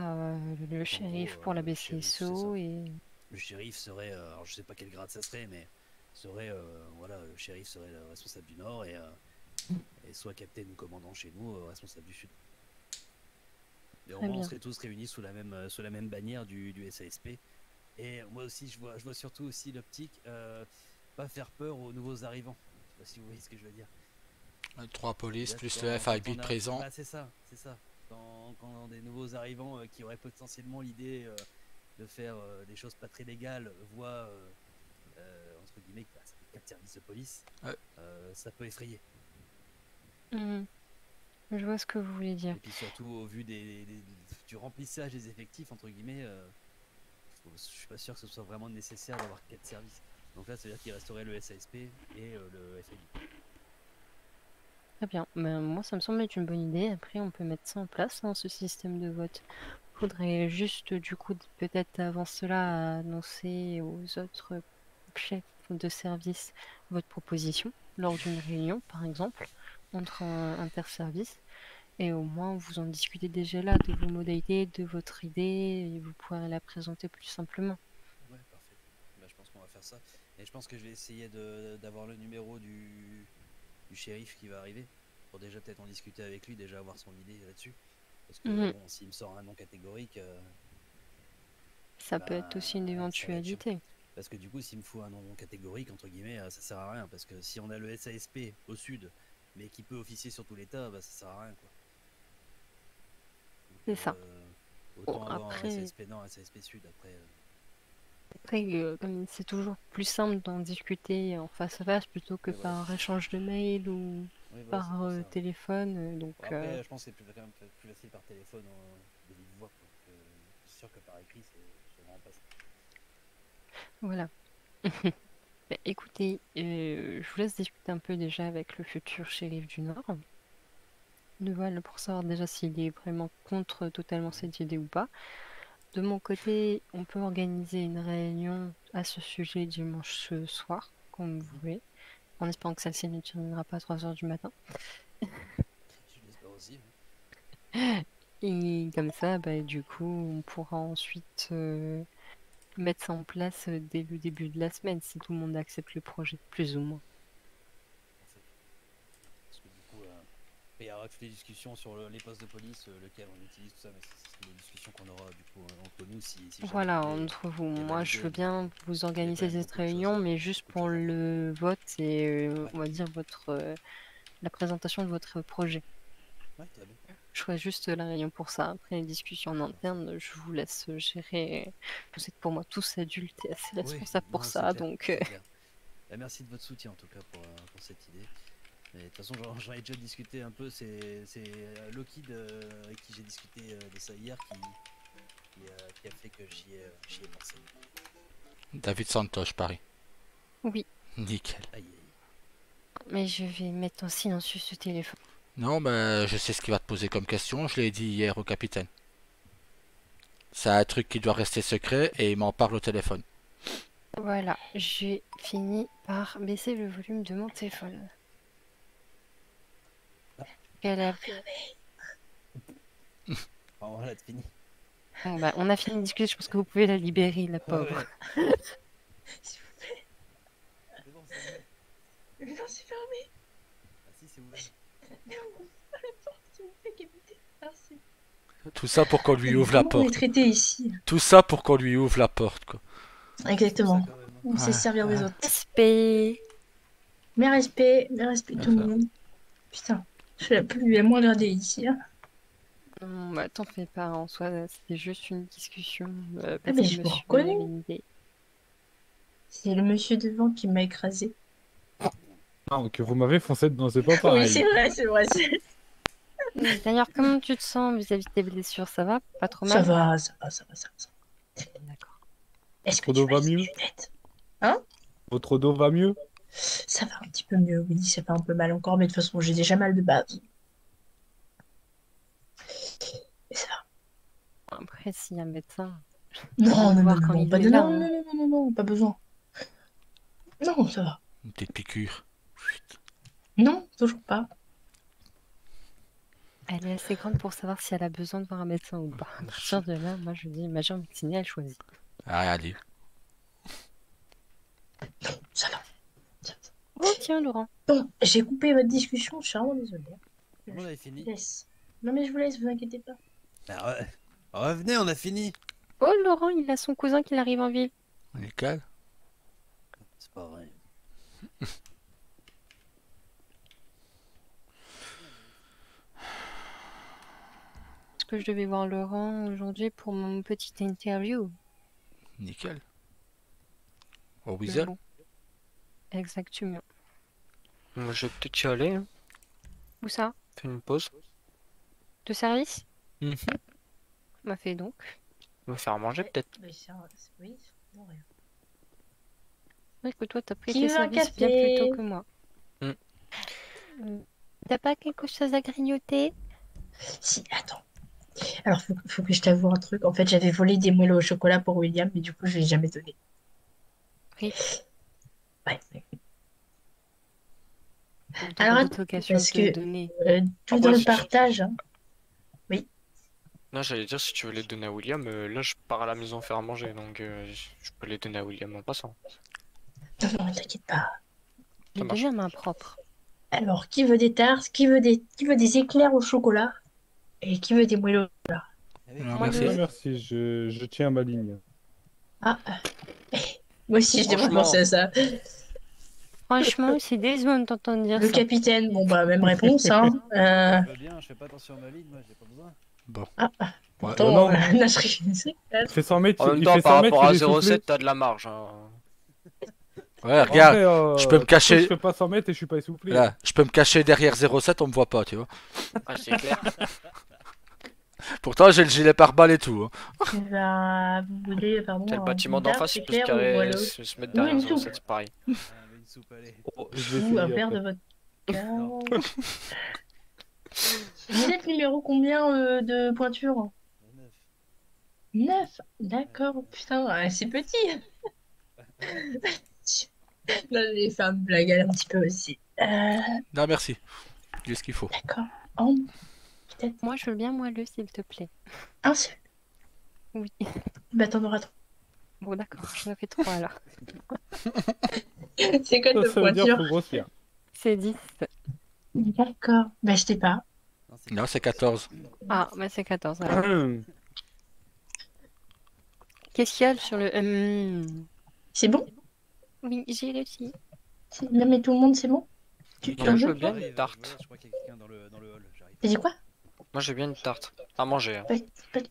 le shérif pour la le shérif, c'est BCSO ça. et Le shérif serait, alors je sais pas quel grade ça serait, mais serait, voilà, le shérif serait le responsable du nord et soit capitaine ou commandant chez nous, responsable du sud. Et au Très moins on bien. serait tous réunis sous la même bannière du SASP. Et moi aussi je vois surtout aussi l'optique, pas faire peur aux nouveaux arrivants. Je sais pas si vous voyez ce que je veux dire. 3 polices plus Quand- le quand FIB on a- présent. Bah, c'est ça. Quand des nouveaux arrivants qui auraient potentiellement l'idée de faire des choses pas très légales voient entre guillemets que c'est 4 services de police, Ouais. ça peut effrayer. Mhm. Je vois ce que vous voulez dire. Et puis surtout au vu du remplissage des effectifs entre guillemets, je suis pas sûr que ce soit vraiment nécessaire d'avoir 4 services. Donc là, ça veut dire qu'il resterait le SASP et le FIB. Très bien. Ben, moi, ça me semble être une bonne idée. Après, on peut mettre ça en place, hein, ce système de vote. Faudrait juste, du coup, peut-être avant cela, annoncer aux autres chefs de service votre proposition lors d'une réunion, par exemple, entre interservices. Et au moins, vous en discutez déjà là de vos modalités, de votre idée, et vous pourrez la présenter plus simplement. Ouais, parfait. Bah, je pense qu'on va faire ça. Et je pense que je vais essayer d'avoir le numéro du shérif qui va arriver. Pour déjà peut-être en discuter avec lui, déjà avoir son idée là-dessus. Parce que Mhm. bon, s'il me sort un nom catégorique, Ça peut être aussi une ça va être chiant. éventualité. Parce que du coup, s'il me faut un nom catégorique, entre guillemets, ça sert à rien. Parce que si on a le SASP au sud, mais qui peut officier sur tout l'État, bah, ça sert à rien, quoi. Donc, C'est ça. autant Bon, avoir après- un SASP nord, un SASP sud, après. Après, comme c'est toujours plus simple d'en discuter en face à face plutôt que Et voilà. par échange de mails ou Oui, voilà, c'est par pour ça. téléphone. Donc, Bon, après, je pense que c'est quand même plus facile par téléphone de vive voix. Quoi. C'est sûr que par écrit, c'est vraiment pas ça. voilà. Bah, écoutez, je vous laisse discuter un peu déjà avec le futur shérif du Nord. Voilà, pour savoir déjà s'il est vraiment contre totalement cette idée ou pas. De mon côté, on peut organiser une réunion à ce sujet dimanche soir, comme vous voulez, en espérant que celle-ci ne terminera pas à 3h du matin. Je l'espère aussi. Hein. Et comme ça, bah, du coup, on pourra ensuite mettre ça en place dès le début de la semaine, si tout le monde accepte le projet, plus ou moins. Parfait. Parce que du coup, il y aura toutes les discussions sur les postes de police, lequel on utilise, tout ça, mais c'est des discussions qu'on aura du coup entre nous si jamais Voilà, il est- entre vous. il est Moi, je validé, veux bien vous organiser quand même cette beaucoup de choses, réunion, mais juste beaucoup de pour choses à le vote et, Ouais. on va dire, la présentation de votre projet. Ouais, très bien. Je ferai juste la réunion pour ça. Après les discussions en interne, je vous laisse gérer. Vous êtes pour moi tous adultes et assez Oui, responsables pour non, c'est ça, clair, donc c'est clair. Bah, merci de votre soutien en tout cas pour cette idée. Mais de toute façon, j'en ai déjà discuté un peu. C'est Lockheed avec qui j'ai discuté de ça hier qui a fait que j'y ai pensé. David Santos, Paris. oui. Nickel. Aïe, aïe. Mais je vais mettre en silencieux ce téléphone. Non, mais je sais ce qu'il va te poser comme question. Je l'ai dit hier au capitaine. C'est un truc qui doit rester secret et il m'en parle au téléphone. Voilà, j'ai fini par baisser le volume de mon téléphone. Elle a... Bon, voilà, c'est fini. Bon, bah, on a fini de discuter, je pense que vous pouvez la libérer, la pauvre. Ouais. S'il vous plaît. C'est bon, c'est ouvert. Mais non, c'est fermé. Ah si, c'est ouvert. Mais ouvre pas la porte, s'il vous plaît, capitaine. Merci. Tout ça pour qu'on lui ouvre la Comment on est porte. traité ici. Tout ça pour qu'on lui ouvre la porte, quoi. Exactement. Ça, quand même, hein. On sait Ouais, se servir des ouais. autres. Respect. Mais respect tout le monde. Putain, je suis la plus la moins gradée ici. Hein. Non, bah, t'en fais pas, en soi, c'était juste une discussion. Ah, Parce mais que je vous monsieur reconnais. avait une idée. C'est le monsieur devant qui m'a écrasé. Non, que vous m'avez foncé dedans, c'est pas pareil. Oui, c'est vrai, c'est vrai. D'ailleurs, comment tu te sens vis-à-vis de tes blessures? Ça va? Pas trop Ça mal? va, ça va. D'accord. Est-ce que Votre tu dos va as des mieux? lunettes? Hein? Votre dos va mieux? Ça va un petit peu mieux, oui, ça fait un peu mal encore, mais de toute façon, j'ai déjà mal de base. Mais ça va. Après, s'il y a un médecin, Non, on va non, non, voir non, quand non, il pas est de... là. non, non, Hein. non, non, non, non, pas besoin. Non, ça va. Une petite piqûre. Non, toujours pas. Elle est assez grande pour savoir si elle a besoin de voir un médecin ou pas. À partir de là, moi je dis major vaccinée, elle choisit. Ah, allez. Ça va. Oh tiens Laurent. Bon, j'ai coupé votre discussion, je suis vraiment désolée. On avait Je fini. vous laisse. Non, mais je vous laisse, vous inquiétez pas. Bah, ouais. Revenez, on a fini. Oh Laurent, il a son cousin qui arrive en ville. Nickel. C'est pas vrai. Parce que je devais voir Laurent aujourd'hui pour mon petite interview. Nickel. Au Mais Weasel. bon. Exactement. Moi, je vais peut-être y aller. Hein. Où ça? Fais une pause. De service? Mhm. M'a fait donc. On va faire manger peut-être. Oui, oui, non, rien. C'est vrai que toi t'as pris Qui tes veut un services bien café? plus tôt que moi. Mm. T'as pas quelque chose à grignoter? Si, attends. Alors, faut que je t'avoue un truc. En fait, j'avais volé des moelleux au chocolat pour William, mais du coup, je l'ai jamais donné. Oui. Ouais. Alors, Alors, d'autres occasions parce de te que donner. tout Ah, dans ouais, le c'est- partage, hein. Non, j'allais dire, si tu veux les donner à William, là, je pars à la maison faire à manger, donc je peux les donner à William en passant. Non, non, t'inquiète pas. Les marche. donner à main propre. Alors, qui veut des tartes? Qui veut des éclairs au chocolat? Et qui veut des moelleux? Non, Moi, merci. Non, merci, je tiens à ma ligne. Ah, moi aussi, je devrais Franchement. penser à ça. Franchement, c'est décevant de t'entendre dire Le ça. capitaine, bon, bah, même réponse, hein. Je veux bien, je fais pas attention à ma ligne, moi, j'ai pas besoin. Pourtant, non. là, je rigole. Il fait 100 mètres, En même il temps, fait par 100 mètres, rapport il à est soufflé. 0,7, t'as de la marge. Hein. Ouais, regarde. Après, je peux me cacher- Je fais pas 100 mètres et je suis pas essoufflé. Là, je peux me cacher derrière 07, on me voit pas, tu vois. Ah, c'est clair. Pourtant, j'ai le gilet pare-balles et tout. Hein. Eh ben, vous voulez, pardon, T'as le un bâtiment d'en tarte, face, il peut se, éclair ou carrer, moelleux? se mettre Ou une derrière soupe. 0,7, c'est pareil. Ah, mais une soupe, allez. Je vais Ou un essayer verre de après. vodka. Non. Vous êtes numéro combien de pointure? 9. D'accord, putain, c'est petit. Là, j'ai fait une blague un petit peu aussi. Non, merci. J'ai ce qu'il faut. D'accord. Oh, peut-être Moi, je veux bien moelleux, s'il te plaît. un seul. Oui. Bah, t'en auras trois. Bon, d'accord, j'en ai fait 3 alors. C'est quoi de Ça veut dire pointure? faut grossir. C'est 10. D'accord. Bah, je sais pas. Non, c'est 14. Ah, bah c'est 14 alors. Qu'est-ce qu'il y a sur le... C'est bon? Oui, j'ai réussi. Non, mais tout le monde, c'est bon? Tu Non, en je veux? veux bien une tarte. Je crois qu'il y a quelqu'un dans le hall, j'arrive. T'as dit quoi? Moi, j'ai bien une tarte. À manger. Hein.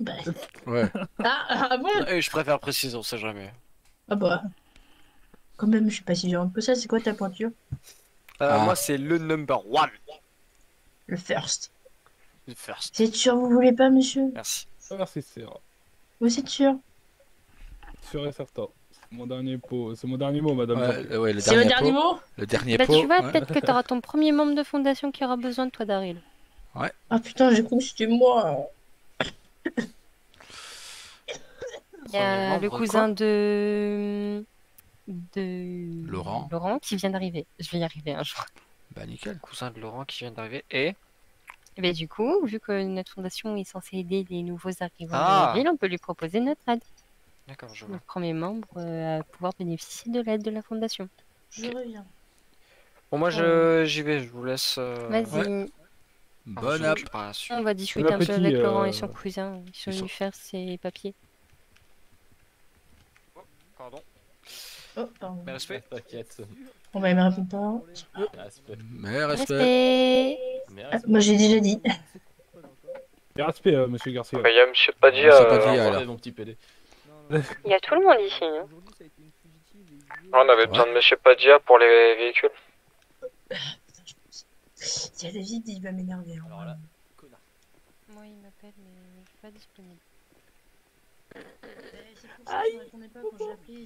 Bah, Ouais. ah bon? Et je préfère préciser, on sait jamais. Ah bah. Quand même, je suis pas si violente que ça. C'est quoi ta pointure? Ah. Moi, c'est le number one. Le first. Le first. C'est sûr, vous voulez pas, monsieur? Merci. Ah, merci, c'est sûr. Vous êtes sûr? Sûr et certain. C'est mon dernier mot, madame. Ouais, le C'est votre dernier dernier pot. mot? Le dernier Bah pot. tu vois, ouais. peut-être que t'auras ton premier membre de fondation qui aura besoin de toi, Daryl. Ah putain, j'ai cru que c'était moi. Il y a membre, le quoi cousin de Laurent. qui vient d'arriver. Je vais y arriver un jour. Bah, nickel. Cousin de Laurent qui vient d'arriver. Et Et ben, du coup, vu que notre fondation est censée aider les nouveaux arrivants Ah. de la ville, on peut lui proposer notre aide. D'accord, je vois. Notre premier membre à pouvoir bénéficier de l'aide de la fondation. Je reviens. Bon, moi, j'y vais. Je vous laisse. Vas-y, Bonne app. on va discuter un peu appétit, avec Laurent et son cousin. Ils sont ils sont- venus faire ses papiers. Pardon. Oh, pardon. Mes respects. T'inquiète. On va me répondre pas. Respect. Mais respect. Respect. Ah, moi, j'ai déjà dit. Et respect, monsieur Garcia. Bah, y'a monsieur Paddy. C'est pas dit, alors. Mon petit PD. Il y a tout le monde ici. Hein. On avait besoin de monsieur Padilla pour les véhicules. Il y a David, il va m'énerver. Hein. Alors là, connard. Moi, il m'appelle, mais je suis pas disponible. C'est pour ça que je répondais pas quand j'ai appelé.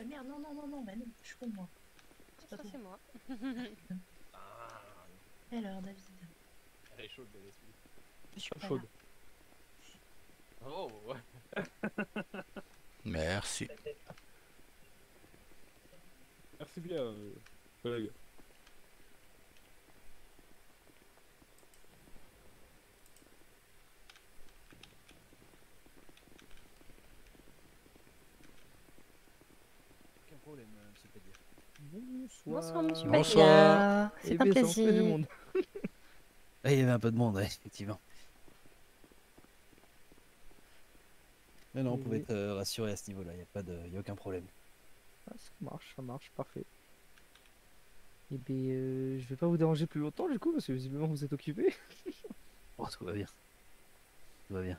Merde, non, bah non, je suis con moi. C'est pas Ça, toi. c'est moi. Alors, David. Elle est chaude, Je suis pas chaude. là. Oh, ouais. Merci. Merci bien, collègue. Aucun problème, monsieur Pédir. Bonsoir, monsieur Bonsoir. Badia. C'est un plaisir. Ah, il y avait un peu de monde, ouais, effectivement. Mais non, on pouvait être rassuré à ce niveau-là, il y a aucun problème. Ah, ça marche, parfait. Et bien, je vais pas vous déranger plus longtemps du coup, parce que visiblement vous êtes occupé. Oh, tout va bien. Tout va bien.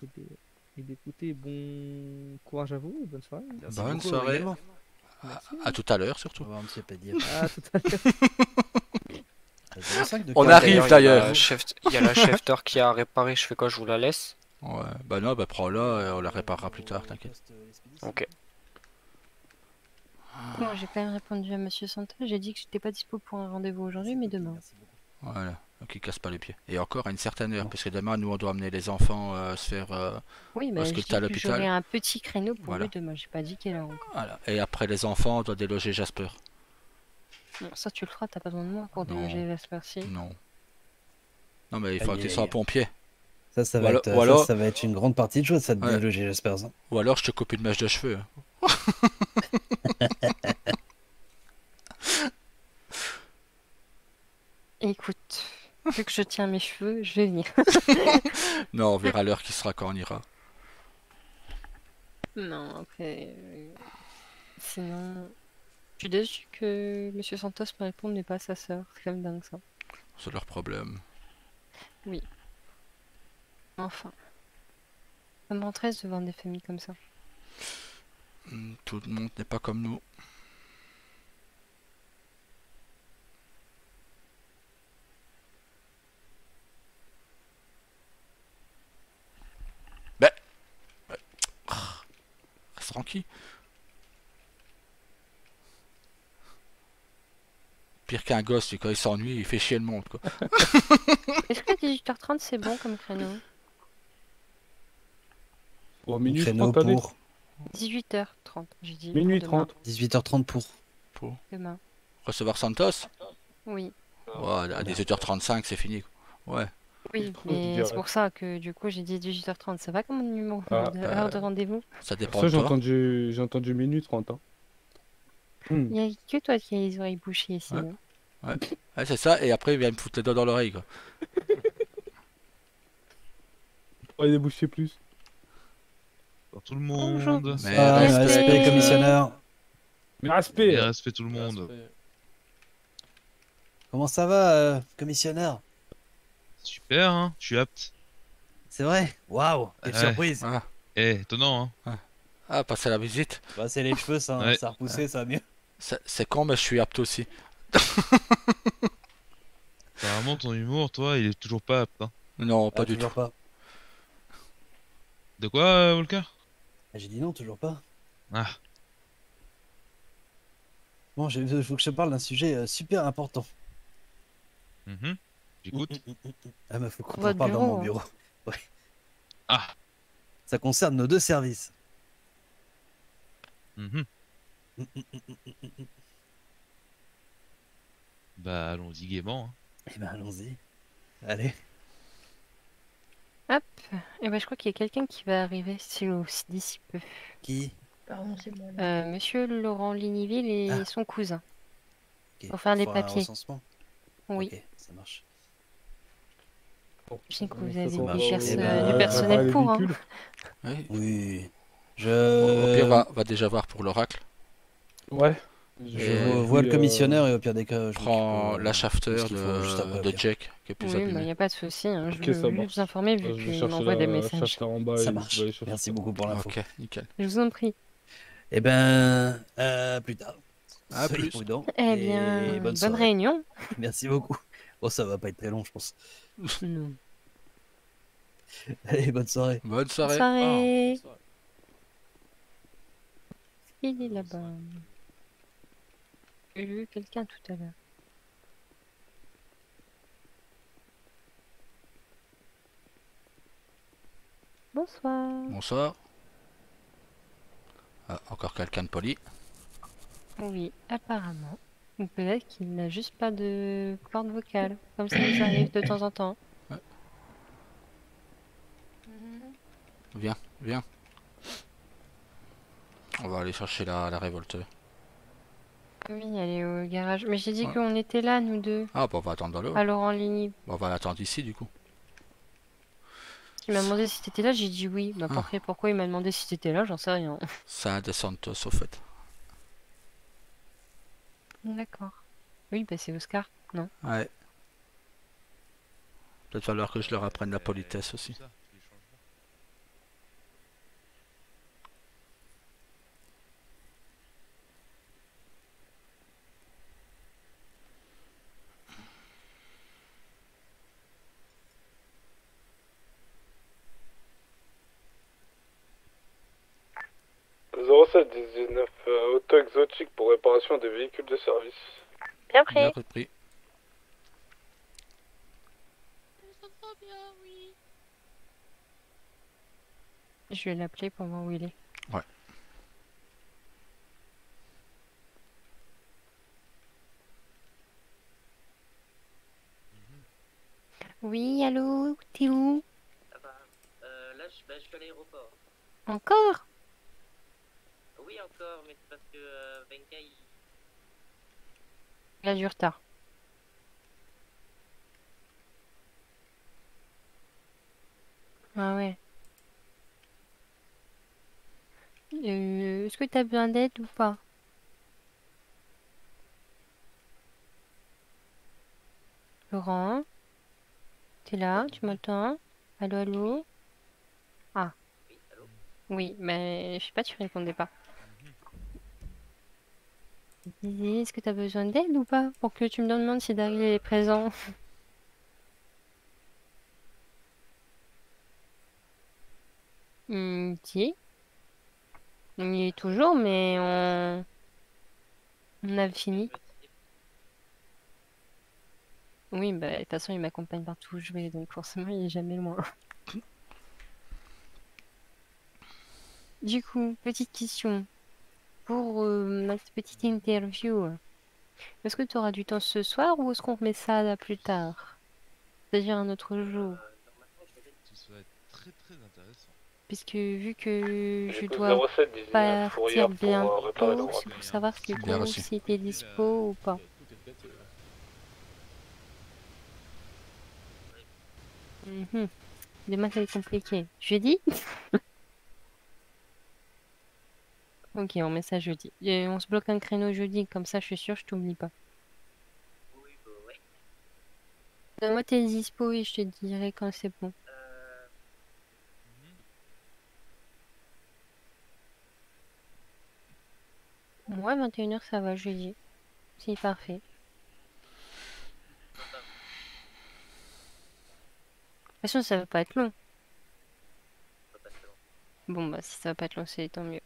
Et bien, écoutez, bon courage à vous, bonne soirée. Merci Bonne beaucoup, soirée. également. Merci. À tout à l'heure Au surtout. revoir, monsieur Pédir. À tout à l'heure. On arrive d'ailleurs. Il y a la chefteur qui a réparé, je fais quoi, je vous la laisse? Ouais, bah non, bah prends-la et on la réparera plus tard, t'inquiète. Ok. Bon, j'ai quand même répondu à monsieur Santos. J'ai dit que j'étais pas dispo pour un rendez-vous aujourd'hui, mais demain. Voilà, donc il casse pas les pieds. Et encore à une certaine heure, parce que demain, nous, on doit amener les enfants se faire Oui, mais je dis ausculter à que j'aurai l'hôpital. un petit créneau pour Voilà. lui demain. J'ai pas dit quelle heure encore. Voilà. Et après les enfants, on doit déloger Jasper. Bon, ça, tu le feras, t'as pas besoin de moi pour Non. déloger Vespercy. Non. Non, mais il faut Aïe, que tu aïe, sois un aïe. pompier. Ça Ou va alors- être, ou alors- ça va être une grande partie de choses, ça, de Ouais. déloger, j'espère. Ça. Ou alors je te coupe une mèche de cheveux. Écoute, vu que je tiens mes cheveux, je vais venir. Non, on verra l'heure qui sera quand on ira. Non, après. Sinon. Je suis déçu que monsieur Santos me réponde, mais pas sa sœur. C'est quand même dingue ça. C'est leur problème. Enfin. Ça me rend triste de voir des familles comme ça. Tout le monde n'est pas comme nous. Ben. Reste tranquille. Pire qu'un gosse, quand il s'ennuie, il fait chier le monde, quoi. Est-ce que 18h30 c'est bon comme créneau? Pour minuit Créneau 30, allez. pour 18h30, j'ai dit. Minuit demain. 30. 18h30 pour. Demain. Recevoir Santos? Oui. Ouais, à 18h35, c'est fini, quoi. Ouais. Oui, trop, je mais dirais. c'est pour ça que du coup j'ai dit 18h30. Ça va comme mon numéro Ah, heure de rendez-vous? Ça dépend Ça, de toi. j'ai entendu minuit 30. Hein. Il n'y a que toi qui as les oreilles bouchées ici. Ouais. hein. Ouais, c'est ça, et après il vient me foutre les doigts dans l'oreille, quoi. Oh, il est bouché plus. Bonjour tout le monde. Mais Ah, respect. respect, commissionnaire. Mais respect. Et respect tout le monde. Comment ça va, commissionnaire? Super, hein, je suis apte. C'est vrai? Waouh, quelle Ouais. surprise. Ah, Étonnant, hein. ah, passer la visite. Bah, c'est les cheveux, ça, Ouais. ça a repoussé, ça va mieux. C'est con, mais je suis apte aussi. Apparemment, ton humour, toi, il est toujours pas apte. Hein. Non, pas Ah, du tout. toujours pas. De quoi, Walker? Ah, j'ai dit non, toujours pas. Ah, Bon, il faut que je te parle d'un sujet super important. j'écoute. Ah, mais faut qu'on en Votre parle dans bureau, mon hein. bureau. Ouais. Ah, Ça concerne nos deux services. mhm. Bah, allons-y gaiement. Hein. Eh ben, allons-y. Allez. Hop. Et ben je crois qu'il y a quelqu'un qui va arriver d'ici peu. Qui? Pardon, c'est moi. Là. Monsieur Laurent Liniville et Ah. son cousin. Ok. Pour faire les Un papiers. recensement. Oui. Ok, ça marche. Je sais que vous Ça avez tombe marche. des Eh personnes, ben, du personnel les pour. Hein. véhicules. Oui. Oui. Au pire, va déjà voir pour l'oracle. Ouais. Je vois le commissionnaire et au pire des cas, je Prends m'occupe, la shafter ce qu'il faut juste après, au de pire. Jack, qui est plus Oui, il abîmée. n'y a pas de souci. Hein. Je Ok, veux ça juste marche. vous informer vu Je vais qu'il chercher m'envoie des la messages. shafter en bas. Ça et marche. je vais aller chercher Merci ça. beaucoup pour l'info. Ok, nickel. Je vous en prie. Eh ben, plus tard. À Soyez plus. prudents Eh et bien, bonne bonne soirée. réunion. Merci beaucoup. Oh, ça va pas être très long, je pense. Non. Allez, bonne soirée. Bonne Bonne soirée. soirée. Il est là-bas. J'ai vu quelqu'un tout à l'heure. Bonsoir. Bonsoir. Ah, encore quelqu'un de poli. Oui, apparemment. Ou peut-être qu'il n'a juste pas de corde vocale. Comme ça nous arrive de temps en temps. Viens, viens. On va aller chercher la révolte. Oui, elle est au garage. Mais j'ai dit Ouais. qu'on était là, nous deux. Ah, bah on va attendre dans l'eau. Alors en ligne. Bon, on va l'attendre ici du coup. Il m'a demandé si t'étais là, j'ai dit oui. Bah Ah. après, pourquoi il m'a demandé si t'étais là, j'en sais rien. Ça de Santos au fait. D'accord. Oui, bah c'est Oscar, non? Ouais. Peut-être falloir que je leur apprenne la politesse aussi. Auto exotique pour réparation des véhicules de service. Bien Bien pris. repris. Je vais l'appeler pour voir où il est. Ouais. Oui, allô, t'es où? Là, je suis à l'aéroport. Encore? Oui, encore, mais c'est parce que Venka, Il a du retard. Ah ouais. Est-ce que t'as besoin d'aide ou pas? Laurent? T'es là? Tu m'entends? Allô, allô? Ah. Oui, allô? Oui, mais je sais pas, tu répondais pas. Je disais, est-ce que t'as besoin d'aide ou pas? Pour que tu me demandes si Daryl est présent. Si. On y est toujours, mais on a fini. Oui, bah, de toute façon, il m'accompagne partout où je vais, donc forcément, il est jamais loin. Du coup, petite question. Pour ma petite interview, est-ce que tu auras du temps ce soir ou est-ce qu'on remet ça là plus tard? C'est-à-dire un autre jour? Ça va être très très intéressant. Puisque vu que je Du coup, dois 07 19 partir Fourrière pour réparer le bientôt, droit. c'est pour savoir du Bien coup reçu. si t'es dispo ou pas. Mhm. Demain, ça va être compliqué. Jeudi? Ok, on met ça jeudi. Et on se bloque un créneau jeudi, comme ça je suis sûre, je t'oublie pas. Oui, bah, ouais. Donne-moi tes dispo et je te dirai quand c'est bon. Moi, 21h, ça va jeudi. C'est parfait. De toute façon, ça va pas être long. Bon, bah, si ça va pas être long, c'est tant mieux.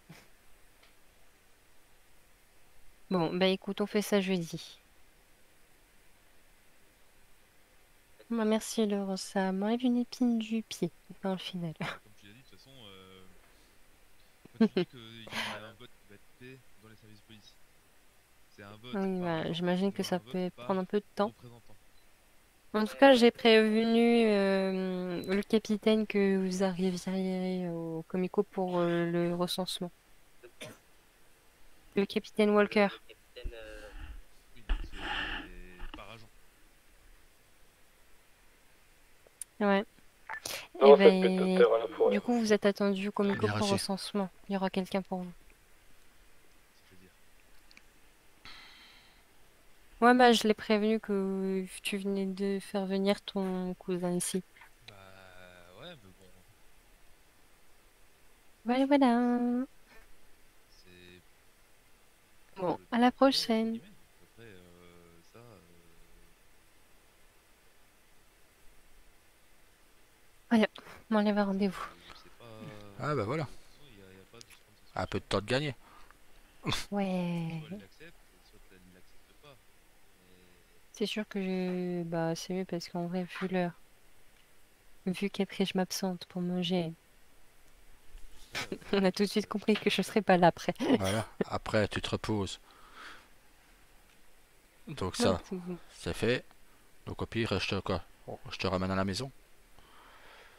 Bon, bah écoute, on fait ça jeudi. Bah, merci Laure, ça m'enlève une épine du pied dans le final. Comme tu l'as dit, de toute façon, quand tu dis qu'il y a un vote qui va être fait dans les services policiers, c'est un vote Oui, par bah, agent j'imagine ou que alors ça un vote peut par prendre un peu de temps. représentant. En tout cas, j'ai prévenu le capitaine que vous arriviez au Comico pour le recensement. Le capitaine Walker. Capitaine, Oui, donc c'est par agent. Ouais. Non, Et c'est le pied de terre à la ben, forêt. du coup, vous êtes attendu au Comico Bien pour reçu. recensement. Il y aura quelqu'un pour vous. Je veux dire. Ouais, bah, je l'ai prévenu que tu venais de faire venir ton cousin ici. Bah ouais, mais bon, Voilà, voilà. c'est Bon, le à la travail, entre prochaine. guillemets. Après, ça, m'enlève un rendez-vous. C'est pas. Ah bah voilà, Il y a pas de suspension. un peu de temps de gagner. Ouais. Soit elle l'accepte, soit elle ne l'accepte pas. C'est sûr que bah, c'est mieux parce qu'en vrai, vu l'heure, vu qu'après je m'absente pour manger, on a tout de suite compris que je serais pas là après. Voilà, après tu te reposes. Donc Non, ça, c'est bon. c'est fait. Donc au pire, je te ramène à la maison.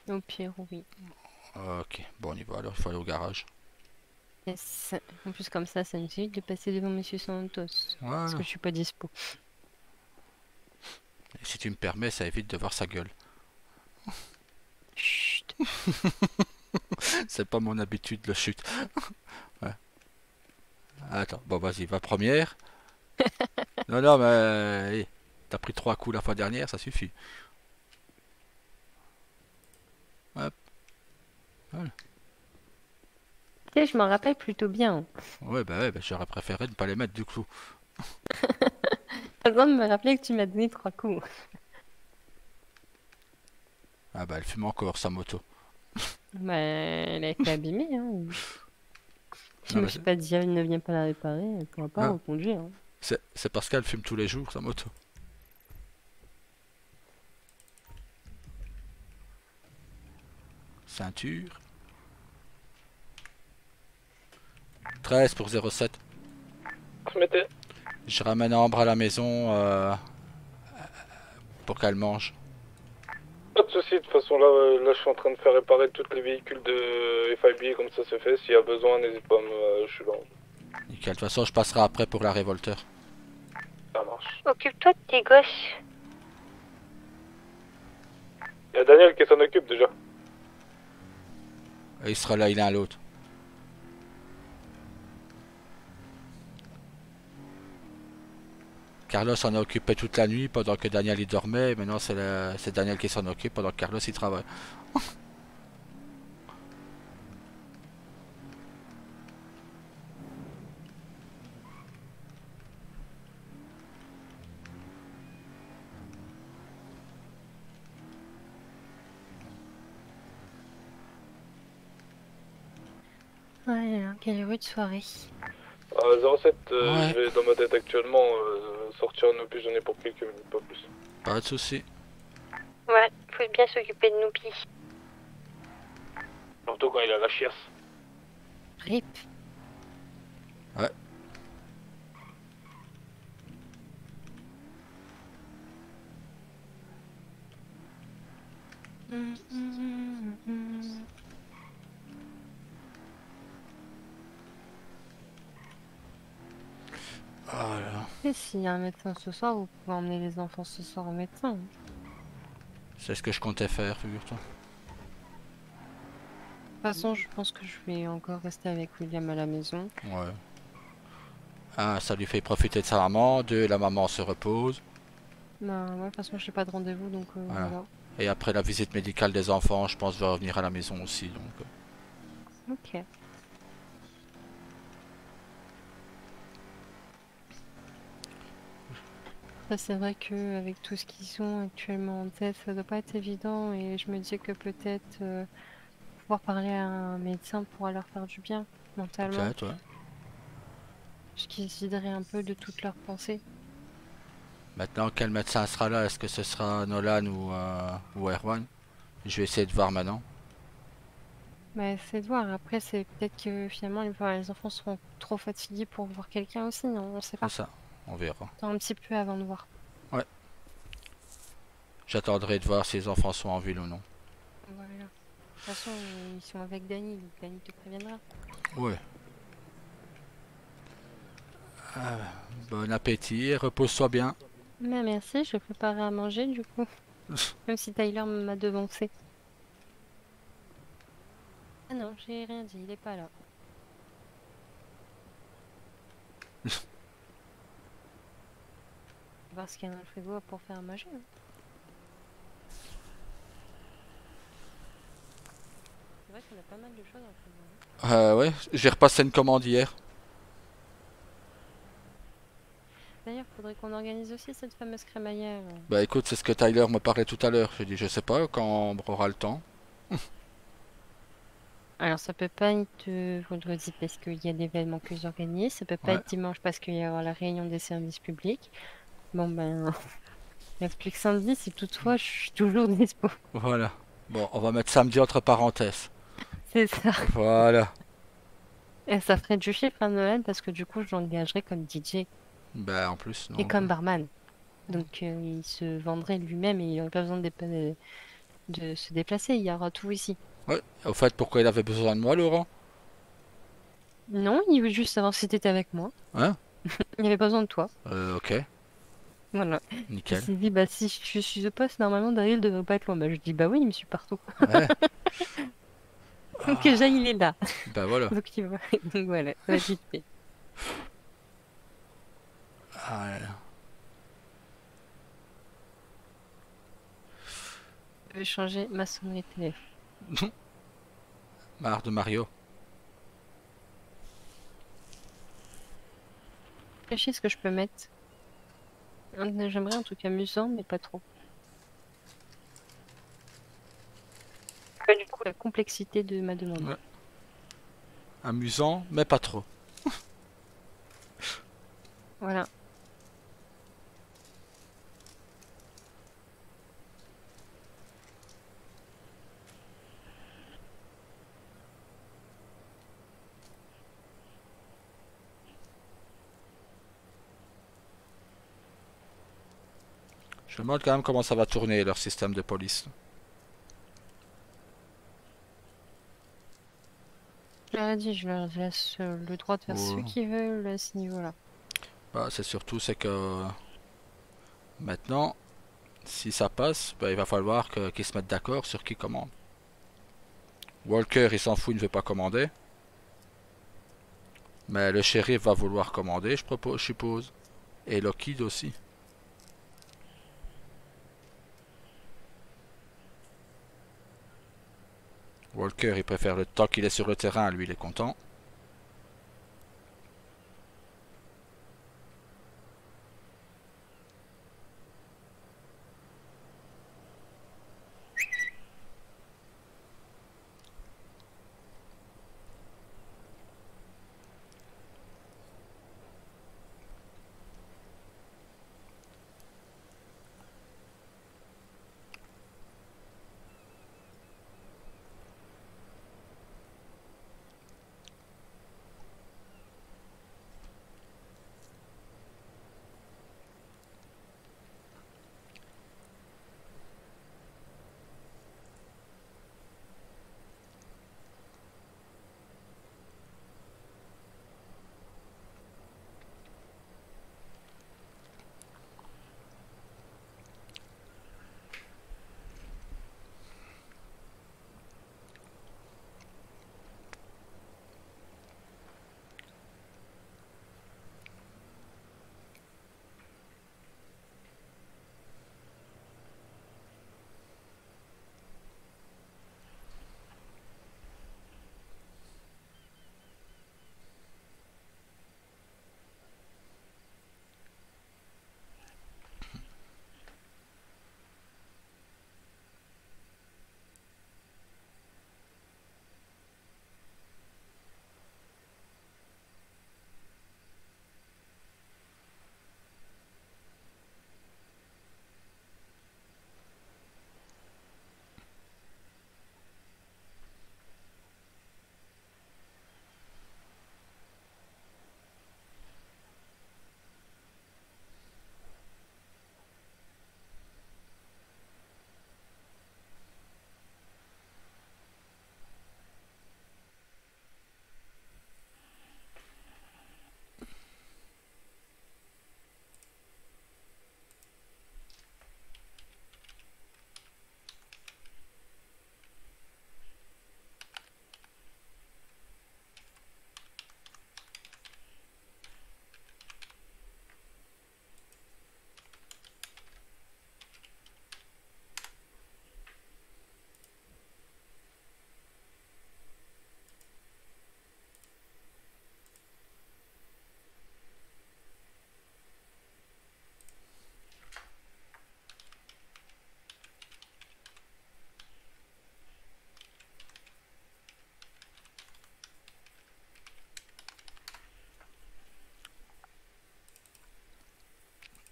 Au pire, oui. Ok, bon on y va alors, il faut aller au garage. Yes. En plus, comme ça me évite de passer devant Monsieur Santos. Parce Voilà. que je suis pas dispo. Et si tu me permets, ça évite de voir sa gueule. Chut. C'est pas mon habitude le chute. Ouais. Attends, bon vas-y, va première. Non, non, mais t'as pris 3 coups la fois dernière, ça suffit. Hop. Voilà. Tu sais, je m'en rappelle plutôt bien. Ouais, bah j'aurais préféré ne pas les mettre du coup. T'as besoin de me rappeler que tu m'as donné 3 coups. Ah bah elle fume encore sa moto. Bah, elle a été abîmée, hein. Si Non, monsieur Padilla ne vient pas la réparer, elle pourra pas Ah. reconduire. Hein. C'est parce qu'elle fume tous les jours sa moto. Ceinture. 13 pour 07. Mettez. Je ramène Ambre à la maison pour qu'elle mange. Pas de soucis, de toute façon là je suis en train de faire réparer tous les véhicules de FIB, comme ça c'est fait. S'il y a besoin, n'hésite pas, je suis là. Nickel, de toute façon je passerai après pour la révolteur. Ça marche. Occupe-toi de tes gosses. Il y a Daniel qui s'en occupe déjà. Et il sera là, il est à l'autre. Carlos s'en a occupé toute la nuit pendant que Daniel y dormait. Maintenant c'est Daniel qui s'en occupe pendant que Carlos y travaille. Ouais, quelle rude soirée. 07, Ouais. je vais dans ma tête actuellement sortir nos pigeonniers pour quelques minutes, pas plus. Pas de soucis. Ouais, faut bien s'occuper de Noupi. Surtout quand il a la chiasse. Rip. Ouais. Voilà. Et s'il y a un médecin ce soir, vous pouvez emmener les enfants ce soir au médecin. C'est ce que je comptais faire, figure-toi. De toute façon, je pense que je vais encore rester avec William à la maison. Ouais. Un, ça lui fait profiter de sa maman. Deux, la maman se repose. Bah ouais, de toute façon, j'ai pas de rendez-vous, donc Voilà. voilà. Et après la visite médicale des enfants, je pense que je vais revenir à la maison aussi. Donc. Ok. Ça, c'est vrai que avec tout ce qu'ils ont actuellement en tête, ça doit pas être évident et je me dis que peut-être pouvoir parler à un médecin pourra leur faire du bien mentalement. Peut-être, ouais. Ce qui déciderait un peu de toutes leurs pensées. Maintenant, quel médecin sera là? Est-ce que ce sera Nolan ou Erwan? Je vais essayer de voir maintenant. Mais c'est de voir. Après, c'est peut-être que finalement les enfants seront trop fatigués pour voir quelqu'un aussi. On sait pas. C'est ça, on verra. Attends un petit peu avant de voir. Ouais. J'attendrai de voir si les enfants sont en ville ou non. Voilà. De toute façon, ils sont avec Dany, donc Dany te préviendra. Ouais. Bon appétit et repose-toi bien. Mais merci, je vais préparer à manger du coup. Même si Tyler m'a devancé. Ah non, j'ai rien dit, il est pas là. On va voir ce qu'il y a dans le frigo pour faire à manger. Hein. C'est vrai qu'on a pas mal de choses dans le frigo. Hein. Ouais, j'ai repassé une commande hier. D'ailleurs, faudrait qu'on organise aussi cette fameuse crémaillère. Bah écoute, c'est ce que Tyler me parlait tout à l'heure. J'ai dit, je sais pas quand on aura le temps. Alors, ça peut pas être vendredi parce qu'il y a l'événement que j'organise. Ça peut pas Ouais. être dimanche parce qu'il y a la réunion des services publics. Bon, ben, il reste plus que samedi. Si toutefois, je suis toujours dispo. Voilà. Bon, on va mettre samedi entre parenthèses. C'est ça. Voilà. Et ça ferait du chiffre à Noël parce que du coup, je l'engagerais comme DJ Ben, en plus, et non. comme barman. Donc, il se vendrait lui-même et il n'aurait pas besoin de se déplacer. Il y aura tout ici. Ouais. Au fait, pourquoi il avait besoin de moi, Laurent? Non, il veut juste savoir si t'étais avec moi. Hein? Il n'y avait pas besoin de toi. Ok. Voilà. Il Nickel. s'est dit, bah si je suis au poste, normalement Daryl devrait pas être loin. Bah je dis, bah oui, il me suit partout. Ouais. Donc déjà, il est là. Ben voilà. Donc, Donc voilà, ça va être vite fait. Ah, là, là. Je vais changer ma sonnerie de téléphone. Marre de Mario. Réfléchis ce que je peux mettre. J'aimerais un truc amusant, mais pas trop. Pas du tout la complexité de ma demande. Ouais. Amusant, mais pas trop. Voilà. Je me demande quand même comment ça va tourner leur système de police. Je leur ai dit, je leur laisse le droit de faire ce Ouais. qu'ils veulent à ce niveau-là. Bah, c'est surtout c'est que maintenant, si ça passe, bah, il va falloir qu'ils se mettent d'accord sur qui commande. Walker, il s'en fout, il ne veut pas commander. Mais le shérif va vouloir commander, je suppose. Et Lockheed aussi. Walker, il préfère le temps qu'il est sur le terrain, lui, il est content.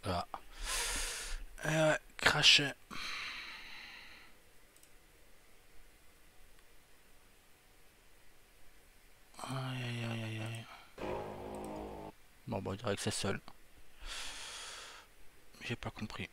Ah. Ouais, craché. Aïe aïe aïe aïe aïe. Bon, bah, on dirait que c'est seul. J'ai pas compris.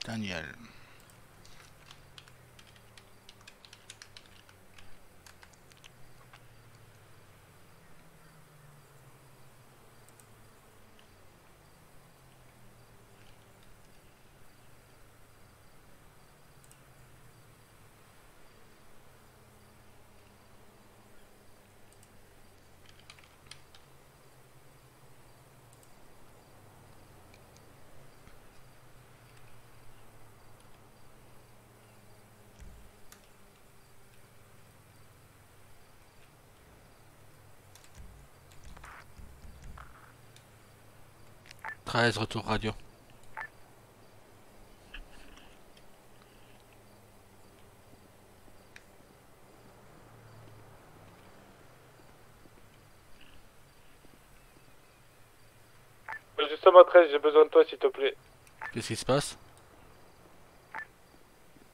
Daniel. Retour radio. Justement 13, j'ai besoin de toi s'il te plaît. Qu'est-ce qui se passe?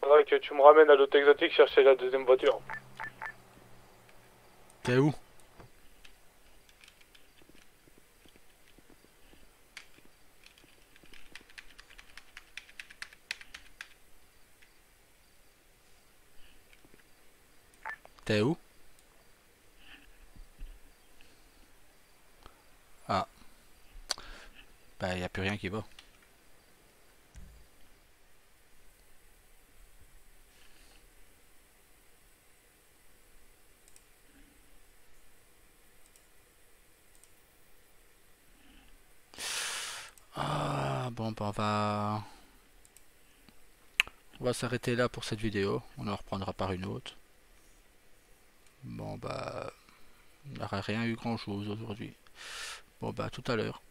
Faudrait que tu me ramènes à l'auto exotique chercher la deuxième voiture. T'es où? T'es où? Ah. Bah, y a plus rien qui va. Ah, bon, bah, on va s'arrêter là pour cette vidéo. On en reprendra par une autre. Bon, bah, il n'y aura rien eu grand chose aujourd'hui. Bon, bah, à tout à l'heure.